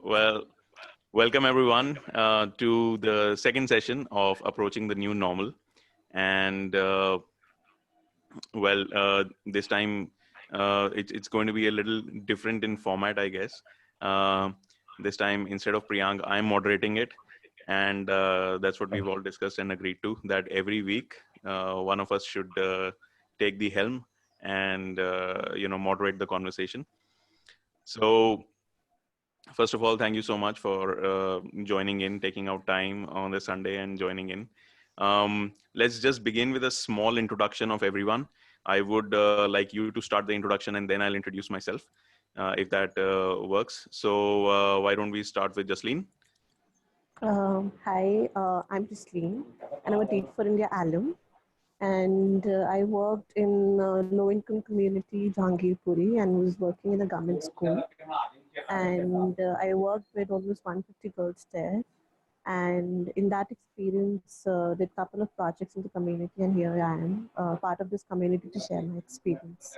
Well, welcome everyone to the second session of Approaching the New Normal. And this time it's going to be a little different in format, I guess. Uh, this time, instead of Priyank, I'm moderating it. And that's what we've all discussed and agreed to, that every week one of us should take the helm and, moderate the conversation. So, first of all, thank you so much for joining in, taking out time on the Sunday and joining in. Let's just begin with a small introduction of everyone. I would like you to start the introduction and then I'll introduce myself, if that works. So why don't we start with Jasleen? Hi, I'm Christine, and I'm a Teach for India alum. And I worked in low-income community Jahangirpuri and was working in a government school. And I worked with almost 150 girls there. And in that experience, did a couple of projects in the community, and here I am, part of this community to share my experience.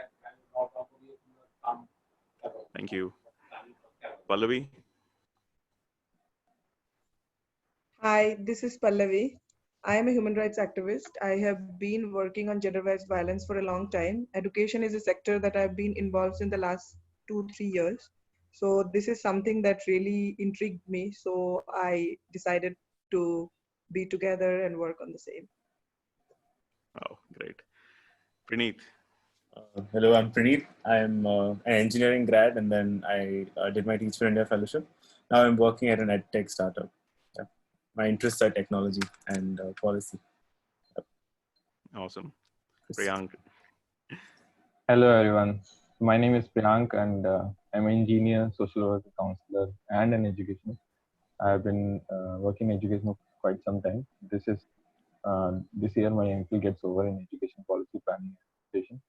Thank you. Pallavi? Hi, this is Pallavi. I am a human rights activist. I have been working on gender-based violence for a long time. Education is a sector that I've been involved in the last 2-3 years. So this is something that really intrigued me. So I decided to be together and work on the same. Oh, great. Praneeth? Hello, I'm Praneeth. I'm an engineering grad, and then I did my Teach for India fellowship. Now I'm working at an edtech startup. Yeah. My interests are technology and policy. Awesome. Priyank? Hello everyone, my name is Priyank and I'm an engineer, social worker, counselor and an educationist. I have been working in education for quite some time. This year my MPhil gets over in education policy planning and education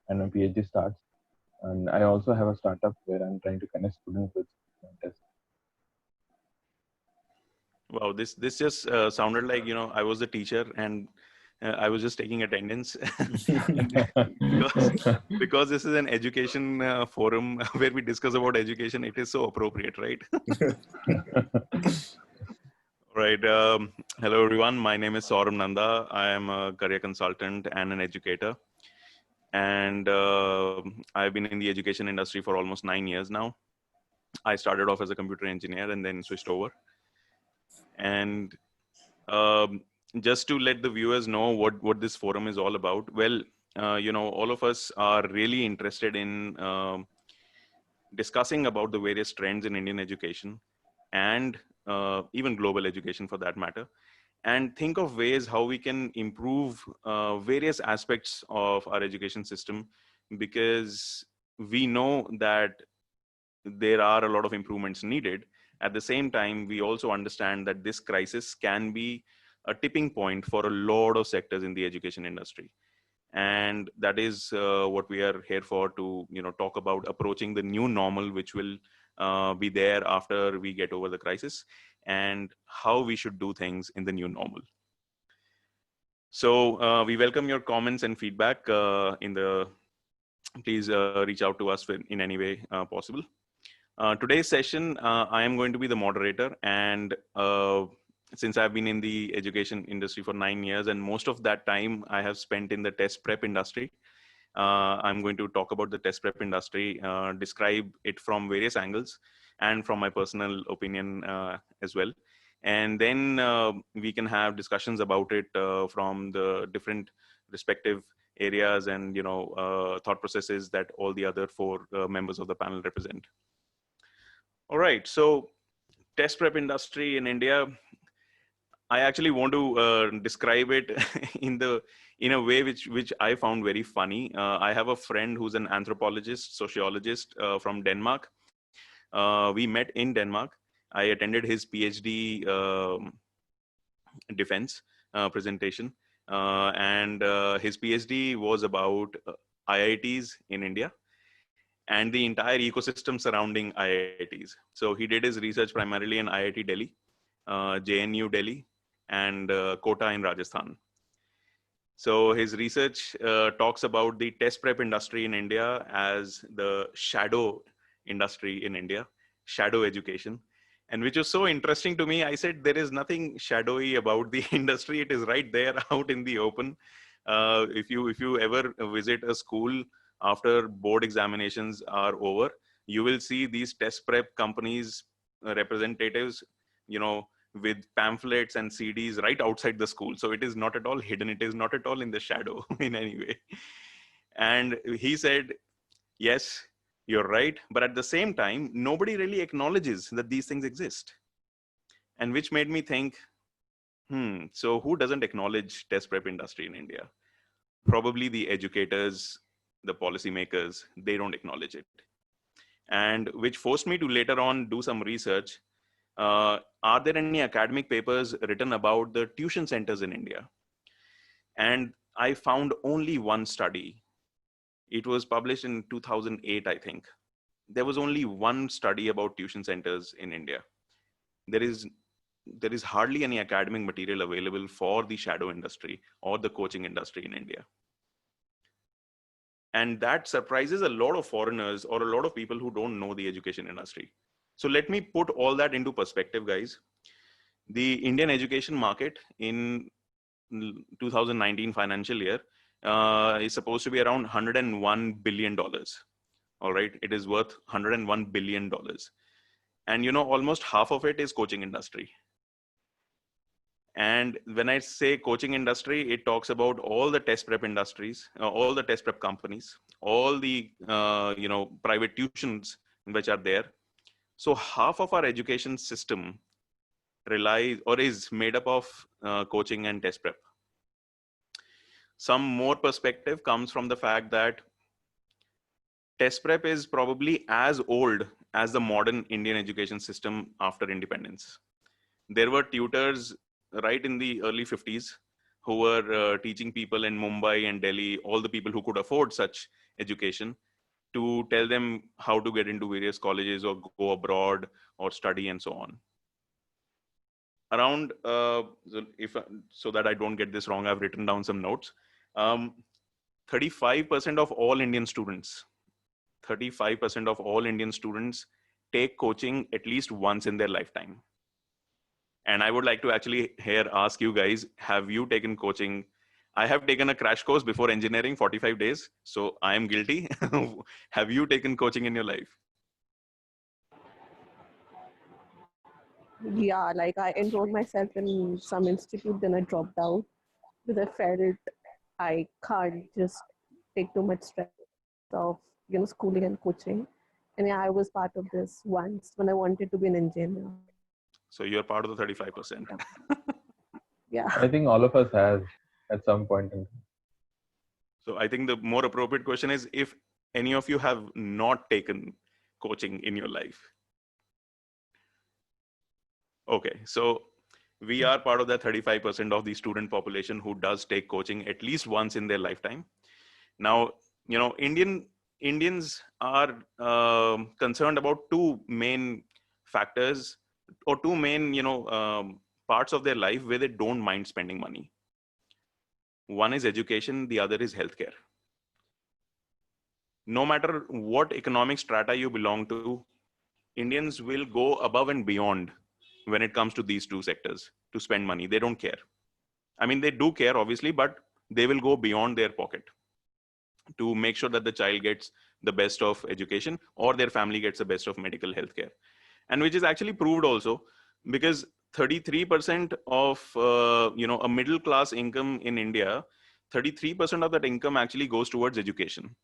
and my PhD starts. And I also have a startup where I'm trying to connect students with tests. Wow, this just sounded like, I was a teacher and I was just taking attendance. because this is an education forum where we discuss about education, it is so appropriate, right? Right. Hello, everyone. My name is Saurabh Nanda. I am a career consultant and an educator. And I've been in the education industry for almost 9 years now. I started off as a computer engineer and then switched over. And just to let the viewers know what this forum is all about. Well, all of us are really interested in discussing about the various trends in Indian education and even global education for that matter, and think of ways how we can improve various aspects of our education system, because we know that there are a lot of improvements needed. At the same time, we also understand that this crisis can be a tipping point for a lot of sectors in the education industry. And that is what we are here for, to talk about approaching the new normal, which will be there after we get over the crisis, and how we should do things in the new normal. So we welcome your comments and feedback. Please reach out to us in any way possible. Today's session, I am going to be the moderator, and since I've been in the education industry for 9 years, and most of that time I have spent in the test prep industry, I'm going to talk about the test prep industry, describe it from various angles, and from my personal opinion as well. And then we can have discussions about it from the different respective areas and thought processes that all the other four members of the panel represent. All right, so test prep industry in India, I actually want to describe it in a way which I found very funny. I have a friend who's an anthropologist, sociologist from Denmark. We met in Denmark. I attended his PhD defense presentation, and his PhD was about IITs in India and the entire ecosystem surrounding IITs. So he did his research primarily in IIT Delhi, JNU Delhi, and Kota in Rajasthan. So his research talks about the test prep industry in India as the shadow industry in India, shadow education. And which was so interesting to me. I said, there is nothing shadowy about the industry. It is right there out in the open. If you ever visit a school after board examinations are over, you will see these test prep companies representatives, with pamphlets and CDs right outside the school. So it is not at all hidden. It is not at all in the shadow in any way. And he said, yes, you're right. But at the same time, nobody really acknowledges that these things exist. And which made me think, so who doesn't acknowledge test prep industry in India? Probably the educators, the policymakers, they don't acknowledge it. And which forced me to later on do some research. Are there any academic papers written about the tuition centers in India? And I found only one study. It was published in 2008, I think. There was only one study about tuition centers in India. There is hardly any academic material available for the shadow industry or the coaching industry in India. And that surprises a lot of foreigners or a lot of people who don't know the education industry. So let me put all that into perspective, guys. The Indian education market in 2019 financial year is supposed to be around $101 billion. All right, it is worth $101 billion. And almost half of it is coaching industry. And when I say coaching industry, it talks about all the test prep industries, all the test prep companies, all the private tuitions which are there. So half of our education system relies or is made up of coaching and test prep. Some more perspective comes from the fact that test prep is probably as old as the modern Indian education system after independence. There were tutors right in the early 50s who were teaching people in Mumbai and Delhi, all the people who could afford such education, to tell them how to get into various colleges or go abroad or study and so on. Around, so that I don't get this wrong, I've written down some notes. 35% of all Indian students, 35% of all Indian students take coaching at least once in their lifetime. And I would like to actually here ask you guys, have you taken coaching? I have taken a crash course before engineering, 45 days. So I am guilty. Have you taken coaching in your life? Yeah, like I enrolled myself in some institute, then I dropped out because I felt I can't just take too much stress of schooling and coaching. And yeah, I was part of this once when I wanted to be an engineer. So you're part of the 35%. Yeah. I think all of us has at some point in time. So I think the more appropriate question is if any of you have not taken coaching in your life. Okay, so we are part of that 35% of the student population who does take coaching at least once in their lifetime. Now, Indians are concerned about two main factors or two main, parts of their life where they don't mind spending money. One is education, the other is healthcare. No matter what economic strata you belong to, Indians will go above and beyond when it comes to these two sectors to spend money. They don't care. I mean, they do care, obviously, but they will go beyond their pocket to make sure that the child gets the best of education or their family gets the best of medical healthcare. And which is actually proved also because 33% of, a middle class income in India, 33% of that income actually goes towards education.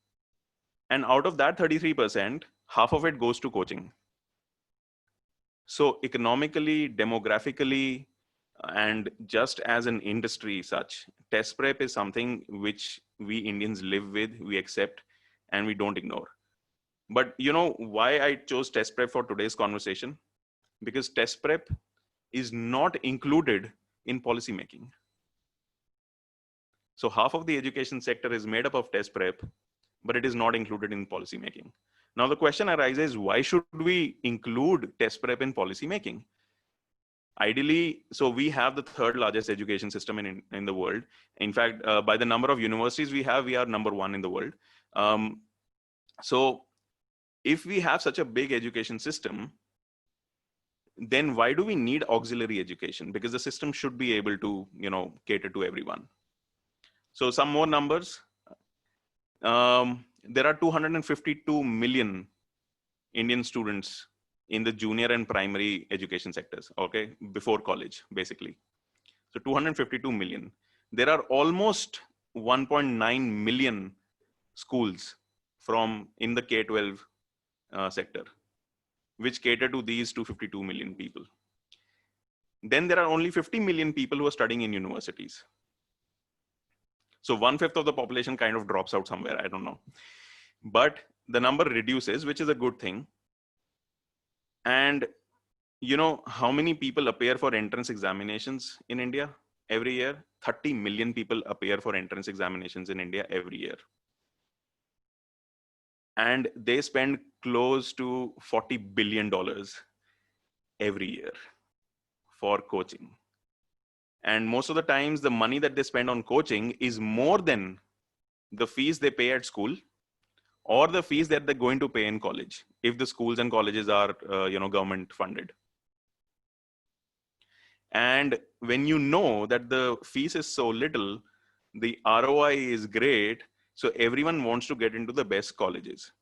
And out of that 33%, half of it goes to coaching. So economically, demographically, and just as an industry such, test prep is something which we Indians live with, we accept, and we don't ignore. But you know why I chose test prep for today's conversation? Because test prep is not included in policy making. So half of the education sector is made up of test prep, but it is not included in policy making. Now the question arises, why should we include test prep in policy making? Ideally, so we have the third largest education system in the world. In fact, by the number of universities we have, we are number one in the world. So if we have such a big education system, then why do we need auxiliary education? Because the system should be able to, cater to everyone. So some more numbers. There are 252 million Indian students in the junior and primary education sectors, okay, before college, basically. So 252 million. There are almost 1.9 million schools in the K-12 sector, which cater to these 252 million people. Then there are only 50 million people who are studying in universities. So 1/5 of the population kind of drops out somewhere, I don't know. But the number reduces, which is a good thing. And you know how many people appear for entrance examinations in India every year? 30 million people appear for entrance examinations in India every year. And they spend close to $40 billion every year for coaching. And most of the times, the money that they spend on coaching is more than the fees they pay at school or the fees that they're going to pay in college, if the schools and colleges are, government funded. And when you know that the fees is so little, the ROI is great. So everyone wants to get into the best colleges.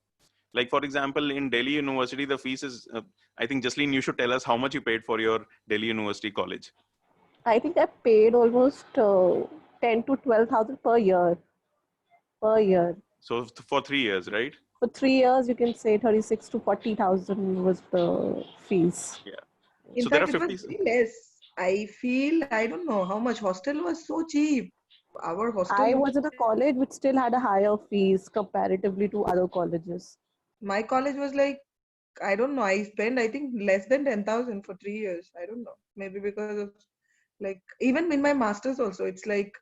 Like, for example, in Delhi University, the fees is, I think, Jasleen, you should tell us how much you paid for your Delhi University college. I think I paid almost 10 to 12,000 per year. Per year. So for 3 years, right? For 3 years, you can say 36 to 40,000 was the fees. Yeah. In So fact, there are it 50. was very less. I feel, I don't know how much. Hostel was so cheap. Our hostel. I was in a college which still had a higher fees comparatively to other colleges. My college was like, I don't know. I spent, I think, less than 10,000 for 3 years. I don't know. Maybe because of, like, even in my master's also, it's like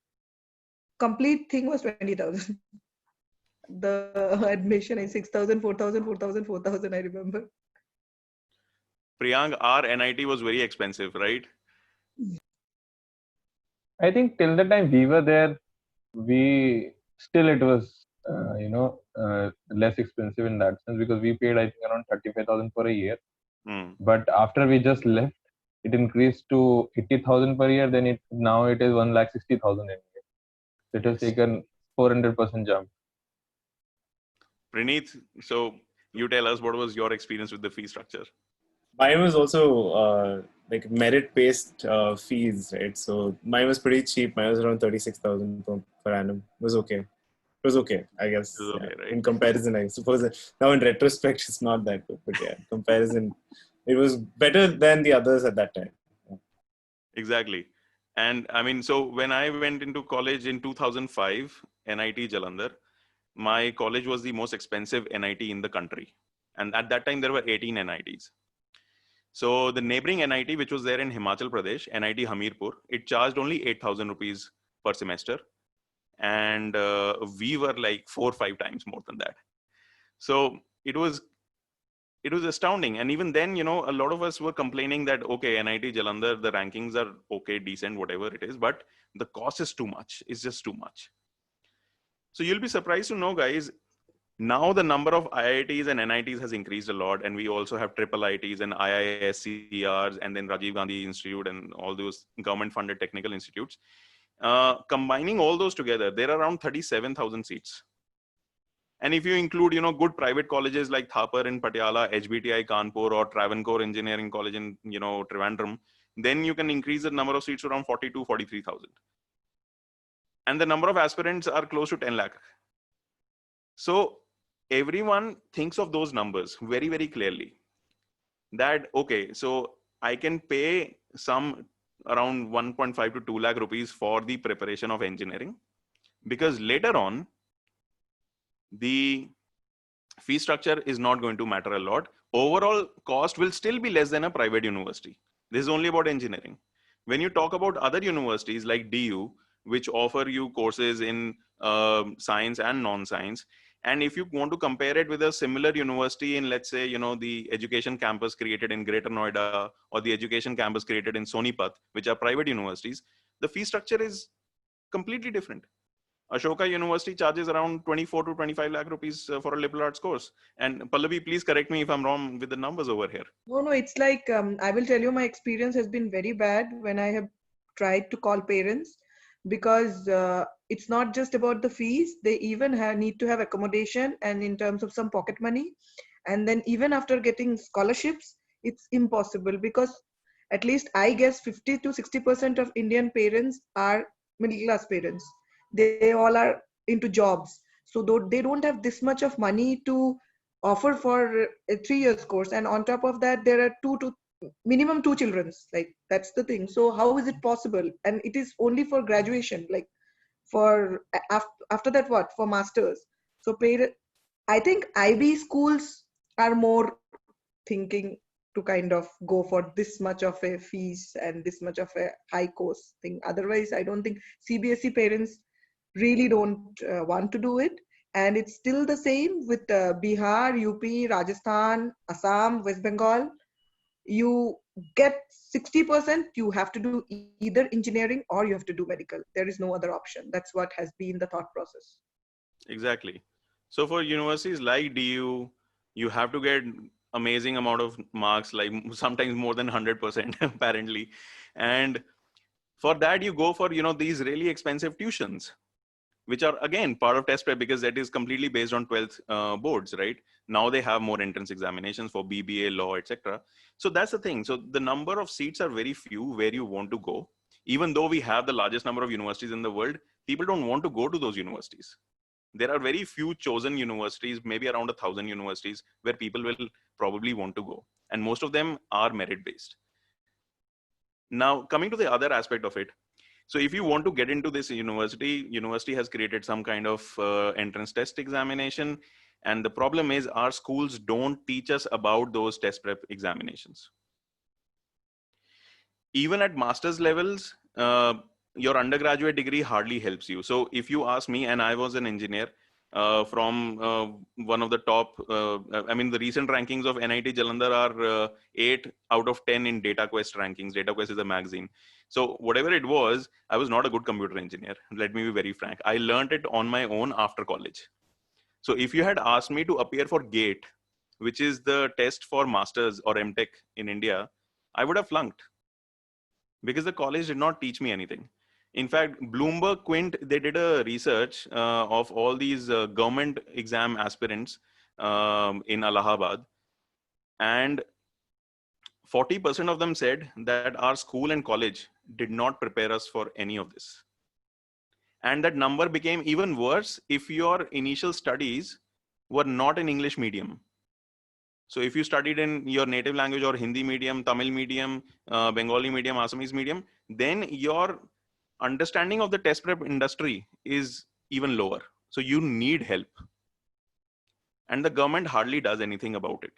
complete thing was 20,000. The admission is 6,000, 4,000, 4,000, 4,000, I remember. Priyank, our NIT was very expensive, right? I think till the time we were there, it was less expensive in that sense, because we paid, I think, around 35,000 for a year. But after we just left, it increased to 80,000 per year. Then now it is 1,60,000 in a year. It has taken 400% jump. Praneeth, so you tell us, what was your experience with the fee structure? Mine was also like merit-based fees, right? So mine was pretty cheap. Mine was around 36,000 per annum. It was okay. It was okay, I guess. It was okay, right? In comparison, I suppose now in retrospect, it's not that good. But yeah, in comparison, it was better than the others at that time. Yeah. Exactly. And I mean, so when I went into college in 2005, NIT Jalandhar, my college was the most expensive NIT in the country. And at that time, there were 18 NITs. So the neighboring NIT, which was there in Himachal Pradesh, NIT Hamirpur, it charged only 8,000 rupees per semester. And we were like 4 or 5 times more than that. So it was astounding. And even then, a lot of us were complaining that, okay, NIT Jalandhar, the rankings are okay, decent, whatever it is, but the cost is too much. It's just too much. So you'll be surprised to know, guys, now the number of IITs and NITs has increased a lot. And we also have triple ITs and IISCRs and then Rajiv Gandhi Institute and all those government funded technical institutes. Combining all those together, there are around 37,000 seats. And if you include, good private colleges like Thapar in Patiala, HBTI Kanpur, or Travancore Engineering College in, Trivandrum, then you can increase the number of seats to around 42, 43,000. And the number of aspirants are close to 10 lakh. So everyone thinks of those numbers very, very clearly. That, okay, so I can pay some around 1.5 to 2 lakh rupees for the preparation of engineering, because later on, the fee structure is not going to matter a lot. Overall cost will still be less than a private university. This is only about engineering. When you talk about other universities like DU, which offer you courses in science and non-science, and if you want to compare it with a similar university in, let's say, the education campus created in Greater Noida or the education campus created in Sonipat, which are private universities, the fee structure is completely different. Ashoka University charges around 24 to 25 lakh rupees for a liberal arts course. And Pallavi, please correct me if I'm wrong with the numbers over here. No, it's like I will tell you, my experience has been very bad when I have tried to call parents, because it's not just about the fees. They even need to have accommodation and in terms of some pocket money. And then even after getting scholarships, it's impossible, because at least I guess 50 to 60% of Indian parents are middle class parents. They all are into jobs. So though they don't have this much of money to offer for a 3 years course, and on top of that there are minimum two children's, like that's the thing. So how is it possible? And it is only for graduation, like for after that, what for masters? So I think IB schools are more thinking to kind of go for this much of a fees and this much of a high cost thing. Otherwise, I don't think CBSE parents really don't want to do it. And it's still the same with Bihar, UP, Rajasthan, Assam, West Bengal. You get 60%, you have to do either engineering or you have to do medical. There is no other option. That's what has been the thought process. Exactly. So for universities like DU, you have to get amazing amount of marks, like sometimes more than 100% apparently. And for that, you go for, these really expensive tuitions, which are again part of test prep, because that is completely based on 12th boards, right? Now they have more entrance examinations for BBA, law, etc. So that's the thing. So the number of seats are very few where you want to go. Even though we have the largest number of universities in the world, people don't want to go to those universities. There are very few chosen universities, maybe around 1,000 universities, where people will probably want to go. And most of them are merit-based. Now, coming to the other aspect of it, so if you want to get into this university has created some kind of entrance test examination. And the problem is our schools don't teach us about those test prep examinations. Even at master's levels, your undergraduate degree hardly helps you. So if you ask me, and I was an engineer from one of the top, the recent rankings of NIT Jalandhar are 8 out of 10 in DataQuest rankings. DataQuest is a magazine. So whatever it was, I was not a good computer engineer. Let me be very frank. I learned it on my own after college. So if you had asked me to appear for GATE, which is the test for masters or MTech in India, I would have flunked, because the college did not teach me anything. In fact, Bloomberg Quint, they did a research of all these government exam aspirants in Allahabad. And 40% of them said that our school and college did not prepare us for any of this. And that number became even worse if your initial studies were not in English medium. So if you studied in your native language or Hindi medium, Tamil medium, Bengali medium, Assamese medium, then your understanding of the test prep industry is even lower. So you need help. And the government hardly does anything about it.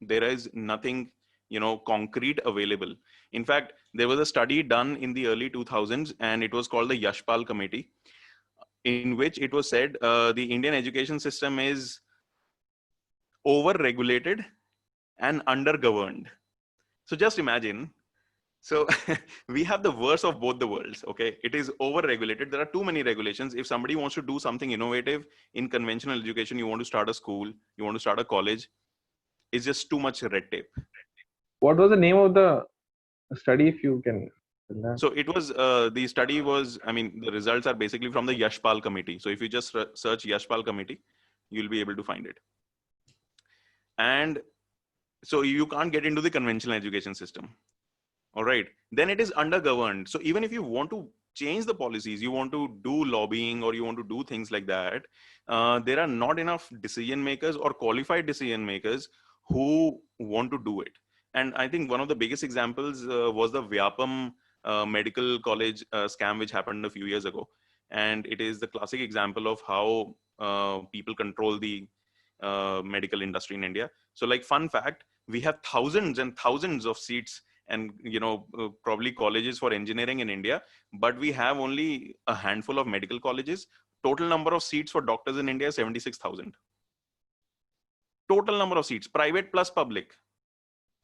There is nothing, concrete available. In fact, there was a study done in the early 2000s, and it was called the Yashpal Committee, in which it was said the Indian education system is over-regulated and under-governed. So just imagine. So we have the worst of both the worlds, okay? It is over-regulated. There are too many regulations. If somebody wants to do something innovative in conventional education, you want to start a school, you want to start a college, it's just too much red tape. What was the name of the study, if you can? So it was, the study was, the results are basically from the Yashpal Committee. So if you just search Yashpal Committee, you'll be able to find it. And so you can't get into the conventional education system. All right. Then it is undergoverned. So even if you want to change the policies, you want to do lobbying or you want to do things like that, there are not enough decision makers or qualified decision makers who want to do it. And I think one of the biggest examples was the Vyapam medical college scam, which happened a few years ago. And it is the classic example of how people control the medical industry in India. So like fun fact, we have thousands and thousands of seats and probably colleges for engineering in India, but we have only a handful of medical colleges. Total number of seats for doctors in India is 76,000. Total number of seats, private plus public.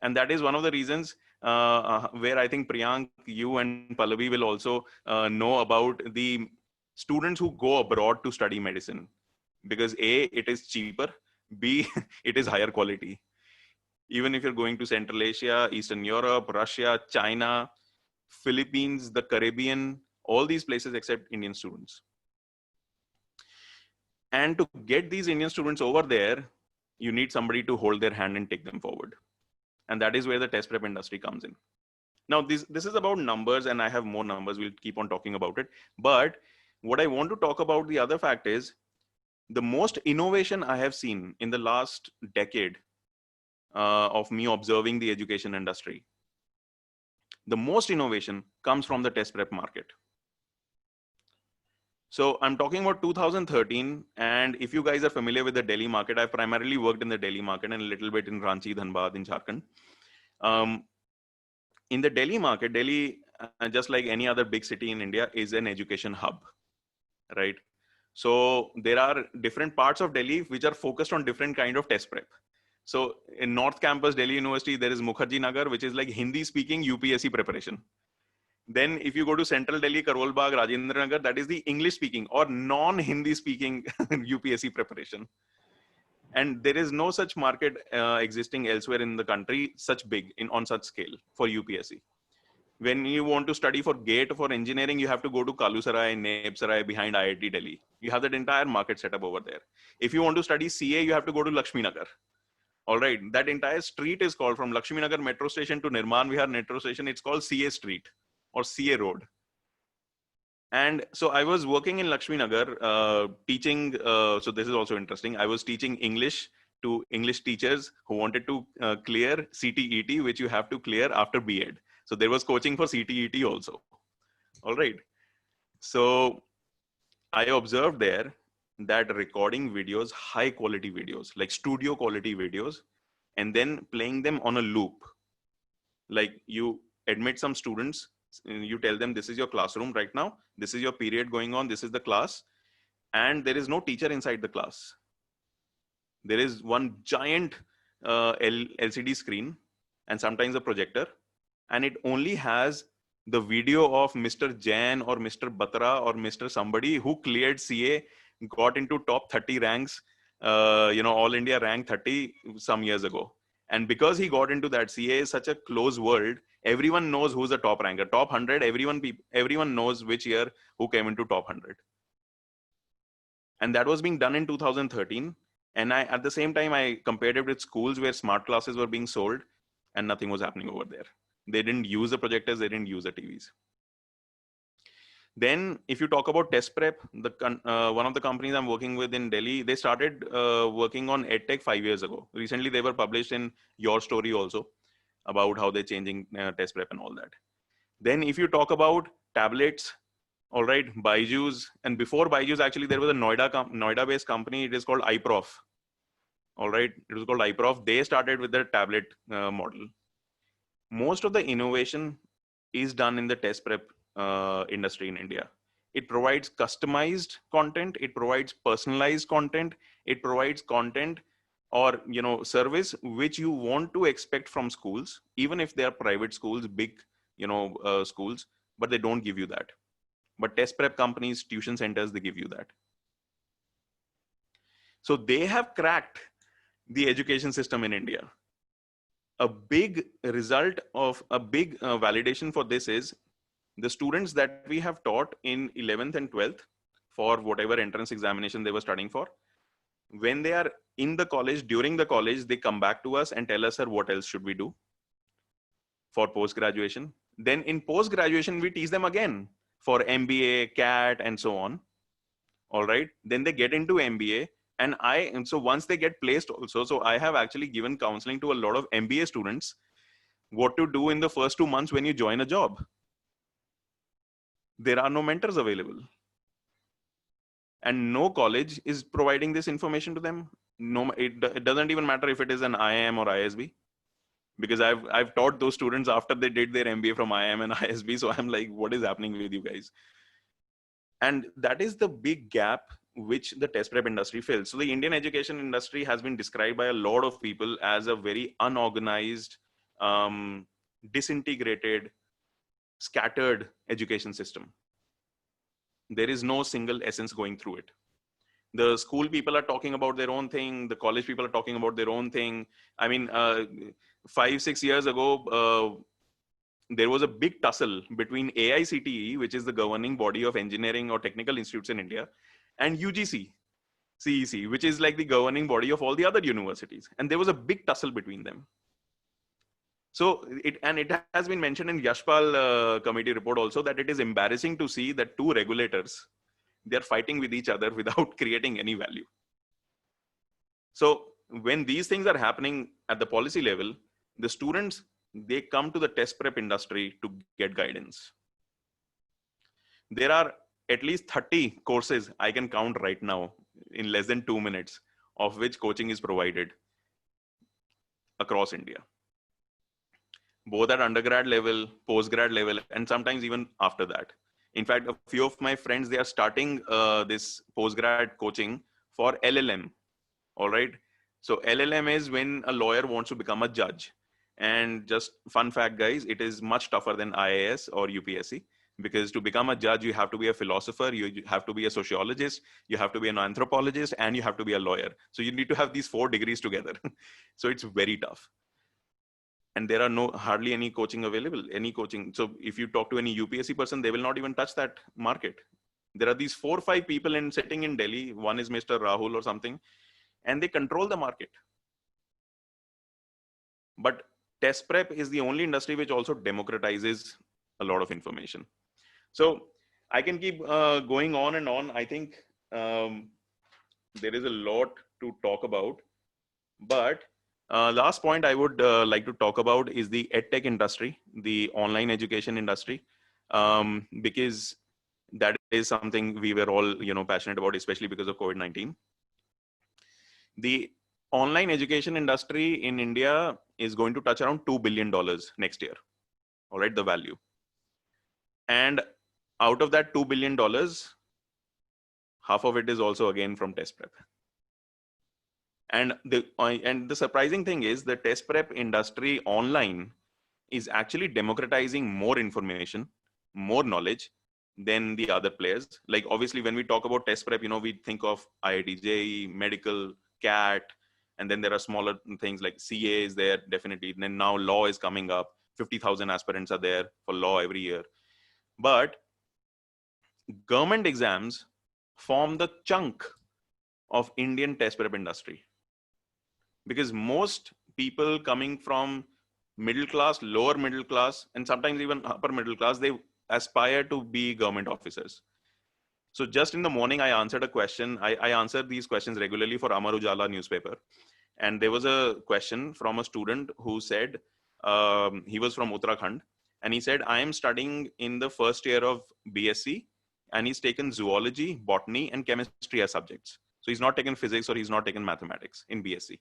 And that is one of the reasons where I think Priyank, you and Pallavi will also know about the students who go abroad to study medicine, because A, it is cheaper, B, it is higher quality. Even if you're going to Central Asia, Eastern Europe, Russia, China, Philippines, the Caribbean, all these places except Indian students. And to get these Indian students over there, you need somebody to hold their hand and take them forward. And that is where the test prep industry comes in. Now, this is about numbers, and I have more numbers. We'll keep on talking about it. But what I want to talk about, the other fact is, the most innovation I have seen in the last decade of me observing the education industry, the most innovation comes from the test prep market. So I'm talking about 2013. And if you guys are familiar with the Delhi market, I've primarily worked in the Delhi market and a little bit in Ranchi, Dhanbad in Jharkhand. In the Delhi market, Delhi, just like any other big city in India, is an education hub, right? So there are different parts of Delhi which are focused on different kind of test prep. So in North Campus, Delhi University, there is Mukherjee Nagar, which is like Hindi speaking UPSC preparation. Then if you go to Central Delhi, Karol Bagh, Rajendra Nagar, that is the English speaking or non-Hindi speaking UPSC preparation. And there is no such market existing elsewhere in the country, such big on such scale for UPSC. When you want to study for GATE for engineering, you have to go to Kalusarai, Nebsarai behind IIT Delhi. You have that entire market set up over there. If you want to study CA, you have to go to Lakshmi Nagar. All right, that entire street is called, from Lakshmi Nagar metro station to Nirman Vihar metro station, it's called CA Street or CA Road. And so I was working in Lakshmi Nagar teaching. So this is also interesting. I was teaching English to English teachers who wanted to clear CTET, which you have to clear after B.Ed. So there was coaching for CTET also. All right. So I observed there that recording videos, high quality videos, like studio quality videos, and then playing them on a loop. Like you admit some students, you tell them this is your classroom right now, this is your period going on, this is the class, and there is no teacher inside the class. There is one giant LCD screen and sometimes a projector, and it only has the video of Mr. Jain or Mr. Batra or Mr. somebody who cleared CA, got into top 30 ranks, all India rank 30 some years ago. And because he got into that, CA is such a close world, everyone knows who's the top ranker. Top 100, everyone knows which year who came into top 100. And that was being done in 2013. And at the same time, I compared it with schools where smart classes were being sold and nothing was happening over there. They didn't use the projectors, they didn't use the TVs. Then if you talk about test prep, one of the companies I'm working with in Delhi, they started working on EdTech 5 years ago. Recently, they were published in Your Story also about how they're changing test prep and all that. Then if you talk about tablets, all right, Byju's, and before Byju's, actually, there was a Noida-based company. It is called iProf. All right, it was called iProf. They started with their tablet model. Most of the innovation is done in the test prep industry in India. It provides customized content. It provides personalized content. It provides content or service which you want to expect from schools, even if they are private schools, big schools, but they don't give you that. But test prep companies, tuition centers, they give you that. So they have cracked the education system in India. A big result of a big validation for this is the students that we have taught in 11th and 12th for whatever entrance examination they were studying for. When they are in the college, during the college, they come back to us and tell us, sir, what else should we do for post-graduation? Then in post-graduation, we teach them again for MBA, CAT, and so on. All right. Then they get into MBA. And so once they get placed also, so I have actually given counseling to a lot of MBA students, what to do in the first 2 months when you join a job. There are no mentors available. And no college is providing this information to them. No, it doesn't even matter if it is an IIM or ISB, because I've taught those students after they did their MBA from IIM and ISB. So I'm like, what is happening with you guys? And that is the big gap which the test prep industry fills. So the Indian education industry has been described by a lot of people as a very unorganized, disintegrated, scattered education system. there is no single essence going through it. The school people are talking about their own thing. The college people are talking about their own thing. I mean, 5-6 years ago, there was a big tussle between AICTE, which is the governing body of engineering or technical institutes in India, and UGC, CEC, which is like the governing body of all the other universities. And there was a big tussle between them. So it has been mentioned in Yashpal committee report also that it is embarrassing to see that two regulators, they're fighting with each other without creating any value. So when these things are happening at the policy level, the students, they come to the test prep industry to get guidance. There are at least 30 courses I can count right now in less than 2 minutes, of which coaching is provided across India, both at undergrad level, postgrad level, and sometimes even after that. In fact, a few of my friends, they are starting this postgrad coaching for LLM. All right. So LLM is when a lawyer wants to become a judge. And just fun fact, guys, it is much tougher than IAS or UPSC, because to become a judge, you have to be a philosopher, you have to be a sociologist, you have to be an anthropologist, and you have to be a lawyer. So you need to have these 4 degrees together. So it's very tough. And there are hardly any coaching available, any coaching. So if you talk to any UPSC person, they will not even touch that market. There are these 4 or 5 people sitting in Delhi. One is Mr. Rahul or something, and they control the market. But test prep is the only industry which also democratizes a lot of information. So I can keep going on and on. I think there is a lot to talk about, but last point I would like to talk about is the edtech industry, the online education industry, because that is something we were all, passionate about, especially because of COVID-19. The online education industry in India is going to touch around $2 billion next year. All right, the value. And out of that $2 billion, half of it is also again from test prep. And the surprising thing is the test prep industry online is actually democratizing more information, more knowledge than the other players. Like obviously when we talk about test prep, we think of IIT JEE, medical, CAT, and then there are smaller things like CA is there, definitely. And then now law is coming up. 50,000 aspirants are there for law every year. But government exams form the chunk of Indian test prep industry, because most people coming from middle class, lower middle class, and sometimes even upper middle class, they aspire to be government officers. So just in the morning, I answered a question. I answer these questions regularly for Amar Ujala newspaper. And there was a question from a student who said, he was from Uttarakhand. And he said, I am studying in the first year of BSc, and he's taken zoology, botany, and chemistry as subjects. So he's not taken physics or he's not taken mathematics in BSc.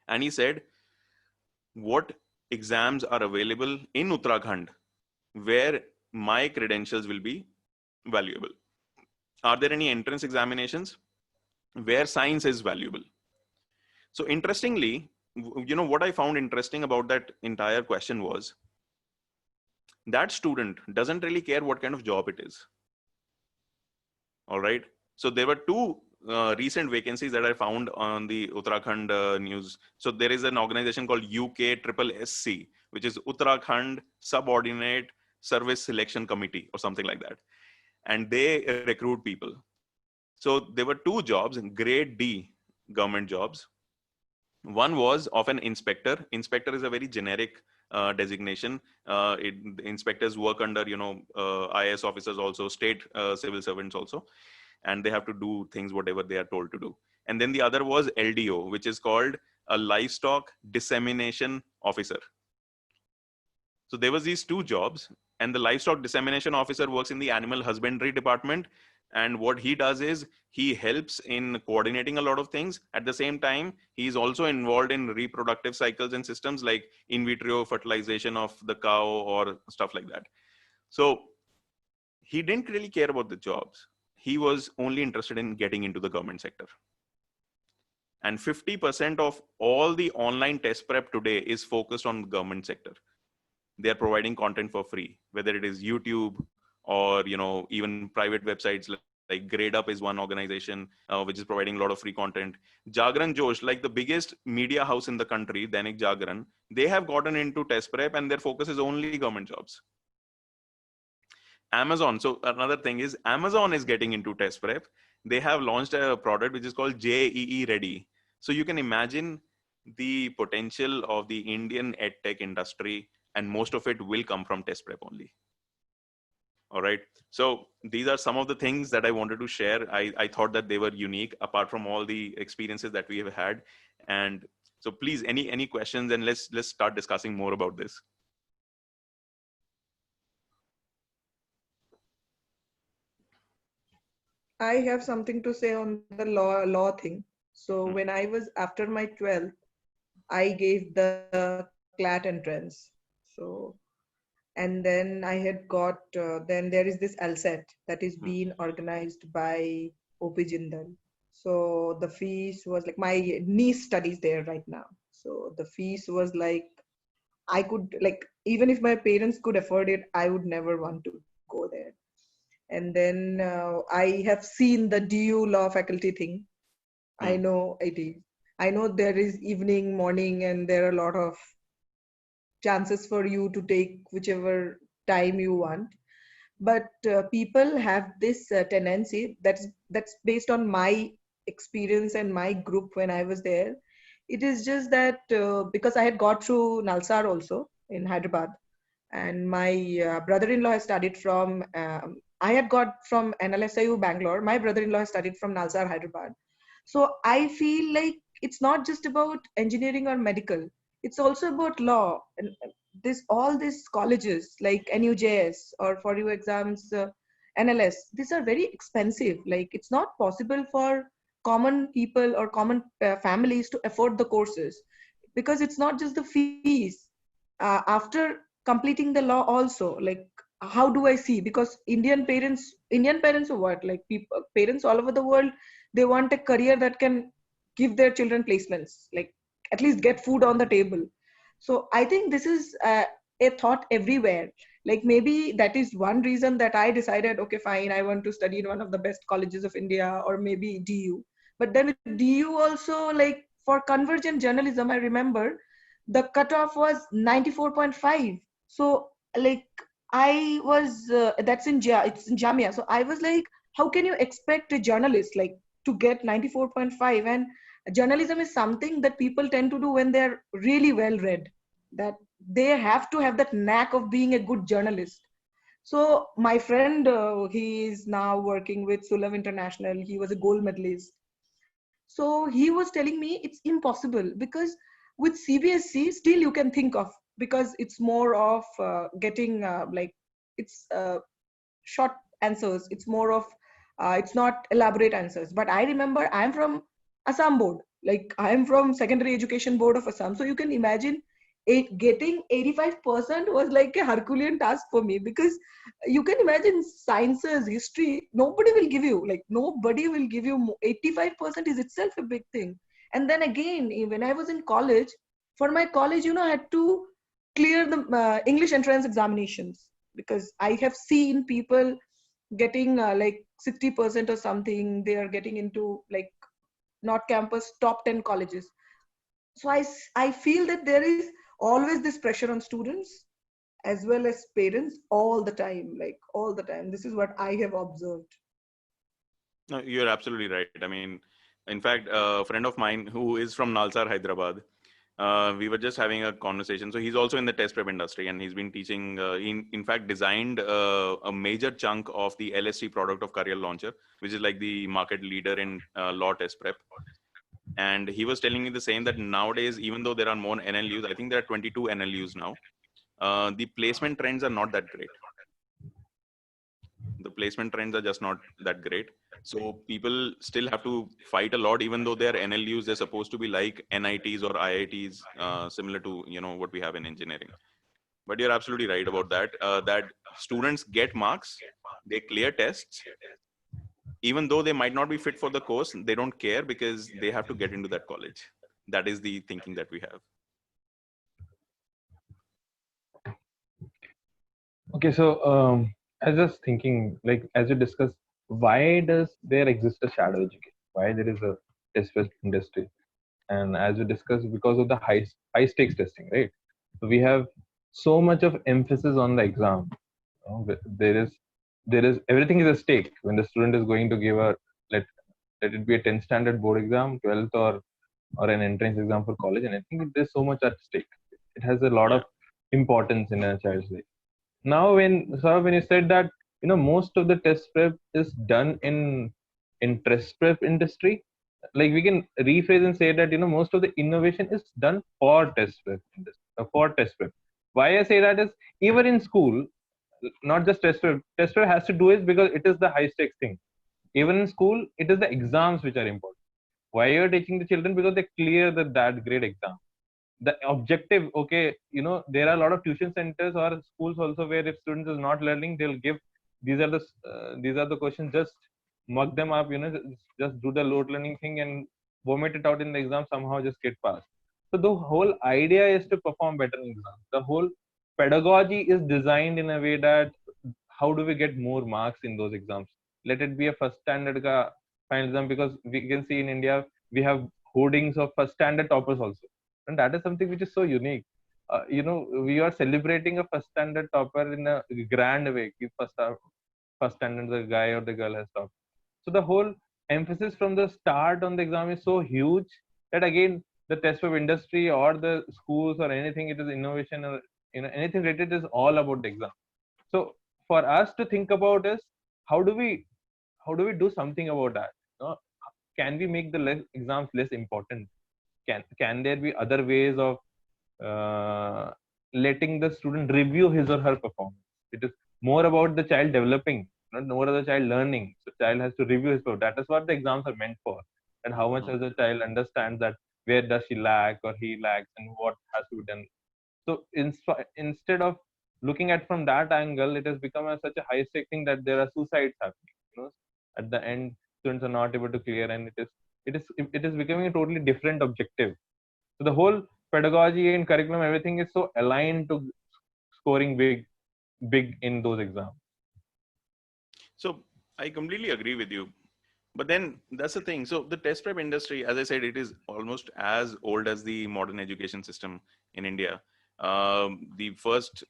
And he said, what exams are available in Uttarakhand where my credentials will be valuable? Are there any entrance examinations where science is valuable? So interestingly, what I found interesting about that entire question was that student doesn't really care what kind of job it is. All right. So there were 2 recent vacancies that I found on the Uttarakhand news. So there is an organization called UKSSC, which is Uttarakhand Subordinate Service Selection Committee or something like that. And they recruit people. So there were 2 jobs, grade D government jobs. One was of an inspector. Inspector is a very generic designation. Inspectors work under, IAS officers also, state civil servants also, and they have to do things whatever they are told to do. And then the other was LDO, which is called a livestock dissemination officer. So there was these 2 jobs, and the livestock dissemination officer works in the animal husbandry department. And what he does is he helps in coordinating a lot of things. At the same time, he's also involved in reproductive cycles and systems like in vitro fertilization of the cow or stuff like that. So he didn't really care about the jobs. He was only interested in getting into the government sector. And 50% of all the online test prep today is focused on the government sector. They are providing content for free, whether it is YouTube or even private websites like GradeUp is one organization which is providing a lot of free content. Jagran Josh, like the biggest media house in the country, Dainik Jagran, they have gotten into test prep and their focus is only government jobs. Amazon, so another thing is Amazon is getting into test prep. They have launched a product which is called JEE Ready. So you can imagine the potential of the Indian edtech industry, and most of it will come from test prep only. All right. So these are some of the things that I wanted to share. I thought that they were unique apart from all the experiences that we have had. And so please, any questions, and let's start discussing more about this. I have something to say on the law thing. So when I was after my 12th, I gave the CLAT entrance. So and then I had got then there is this LSAT that is being organized by OP Jindal. So the fees was like, my niece studies there right now. So the fees was like, I could like, even if my parents could afford it, I would never want to go there. And then I have seen the DU law faculty thing. I know it is. I know there is evening, morning, and there are a lot of chances for you to take whichever time you want. But people have this tendency that's based on my experience and my group when I was there. It is just that because I had got through Nalsar also in Hyderabad, and my brother-in-law has studied from I had got from NLSIU Bangalore. My brother-in-law has studied from Nalsar Hyderabad. So I feel like it's not just about engineering or medical, it's also about law. And this all these colleges like NUJS or for you exams NLS, these are very expensive. Like it's not possible for common people or common families to afford the courses, because it's not just the fees. After completing the law also, like how do I see, because Indian parents or what, like people, parents all over the world, they want a career that can give their children placements, like at least get food on the table. So I think this is a thought everywhere. Like maybe that is one reason that I decided, okay, fine, I want to study in one of the best colleges of India, or maybe DU. But then with DU also, like for convergent journalism, I remember the cutoff was 94.5. So like I was that's in it's in Jamia. So I was like, how can you expect a journalist like to get 94.5? And journalism is something that people tend to do when they're really well read, that they have to have that knack of being a good journalist. So my friend, he is now working with Sullivan International. He was a gold medalist. So he was telling me it's impossible, because with CBSE still you can think of, because it's more of getting like it's short answers. It's more of it's not elaborate answers. But I remember I'm from Assam board, like I'm from secondary education board of Assam. So you can imagine getting 85% was like a Herculean task for me, because you can imagine sciences, history, nobody will give you, like nobody will give you 85% is itself a big thing. And then again, when I was in college, for my college, I had to clear the English entrance examinations, because I have seen people getting like 60% or something. They are getting into like not campus top 10 colleges. So I feel that there is always this pressure on students as well as parents all the time, like all the time. This is what I have observed. No, you're absolutely right. I mean, in fact, a friend of mine who is from Nalsar, Hyderabad, we were just having a conversation. So he's also in the test prep industry, and he's been teaching, in fact, designed a major chunk of the LST product of Career Launcher, which is like the market leader in law test prep. And he was telling me the same, that nowadays, even though there are more NLUs, I think there are 22 NLUs now, the placement trends are not that great. The placement trends are just not that great. So people still have to fight a lot, even though they're NLUs, they're supposed to be like NITs or IITs, similar to, what we have in engineering. But you're absolutely right about that, that students get marks, they clear tests, even though they might not be fit for the course, they don't care because they have to get into that college. That is the thinking that we have. Okay, so I was just thinking, like, as you discussed, why does there exist a shadow education? Why there is a test based industry? And as we discussed, because of the high stakes testing, right? So we have so much of emphasis on the exam. There is everything is a stake when the student is going to give a, let let it be a 10th standard board exam, 12th, or an entrance exam for college, and I think there's so much at stake. It has a lot Yeah. of importance in a child's life. Now, when you said that, most of the test prep is done in test prep industry, like, we can rephrase and say that, most of the innovation is done for test prep industry, for test prep. Why I say that is, even in school, not just test prep has to do it because it is the high stakes thing. Even in school, it is the exams which are important. Why you're teaching the children? Because they clear that grade exam. The objective, okay, there are a lot of tuition centers or schools also where if students is not learning, they'll give, these are the questions, just mug them up, just do the load learning thing and vomit it out in the exam, somehow just get passed. So the whole idea is to perform better in exams. The whole pedagogy is designed in a way that, how do we get more marks in those exams? Let it be a first standard ka final exam, because we can see in India we have hoardings of first standard toppers also, and that is something which is so unique. We are celebrating a first standard topper in a grand way. Ki first standard the guy or the girl has topped. So the whole emphasis from the start on the exam is so huge that, again, the test of industry or the schools or anything, it is innovation or anything related, is all about the exam. So for us to think about is, how do we do something about that? Can we make the exams less important? Can there be other ways of uh, letting the student review his or her performance? It is more about the child developing, not more of the child learning. So child has to review his performance. That is what the exams are meant for. And how much Mhm. does the child understand that, where does she lack or he lacks, and what has to be done. So instead of looking at from that angle, it has become such a high stake thing that there are suicides happening. At the end, students are not able to clear, and it is becoming a totally different objective. So the whole pedagogy and curriculum, everything is so aligned to scoring big in those exams. So I completely agree with you. But then that's the thing. So the test prep industry, as I said, it is almost as old as the modern education system in India. The first,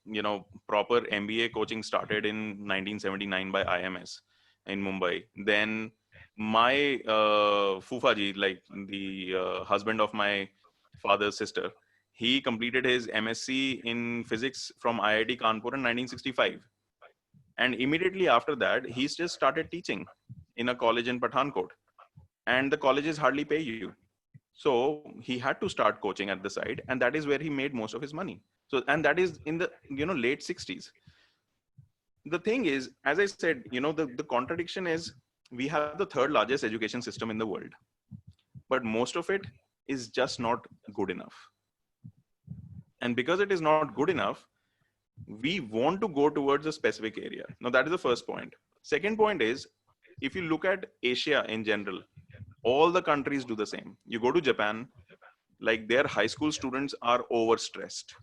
proper MBA coaching started in 1979 by IMS in Mumbai. Then my Fufaji, like the husband of my father's sister, he completed his MSc in physics from IIT Kanpur in 1965. And immediately after that, he's just started teaching in a college in Pathankot, and the colleges hardly pay you. So he had to start coaching at the side, and that is where he made most of his money. So, and that is in the late 60s. The thing is, as I said, the contradiction is, we have the third largest education system in the world, but most of it is just not good enough. And because it is not good enough, we want to go towards a specific area. Now, that is the first point. Second point is, if you look at Asia in general, all the countries do the same. You go to Japan, like, their high school students are overstressed.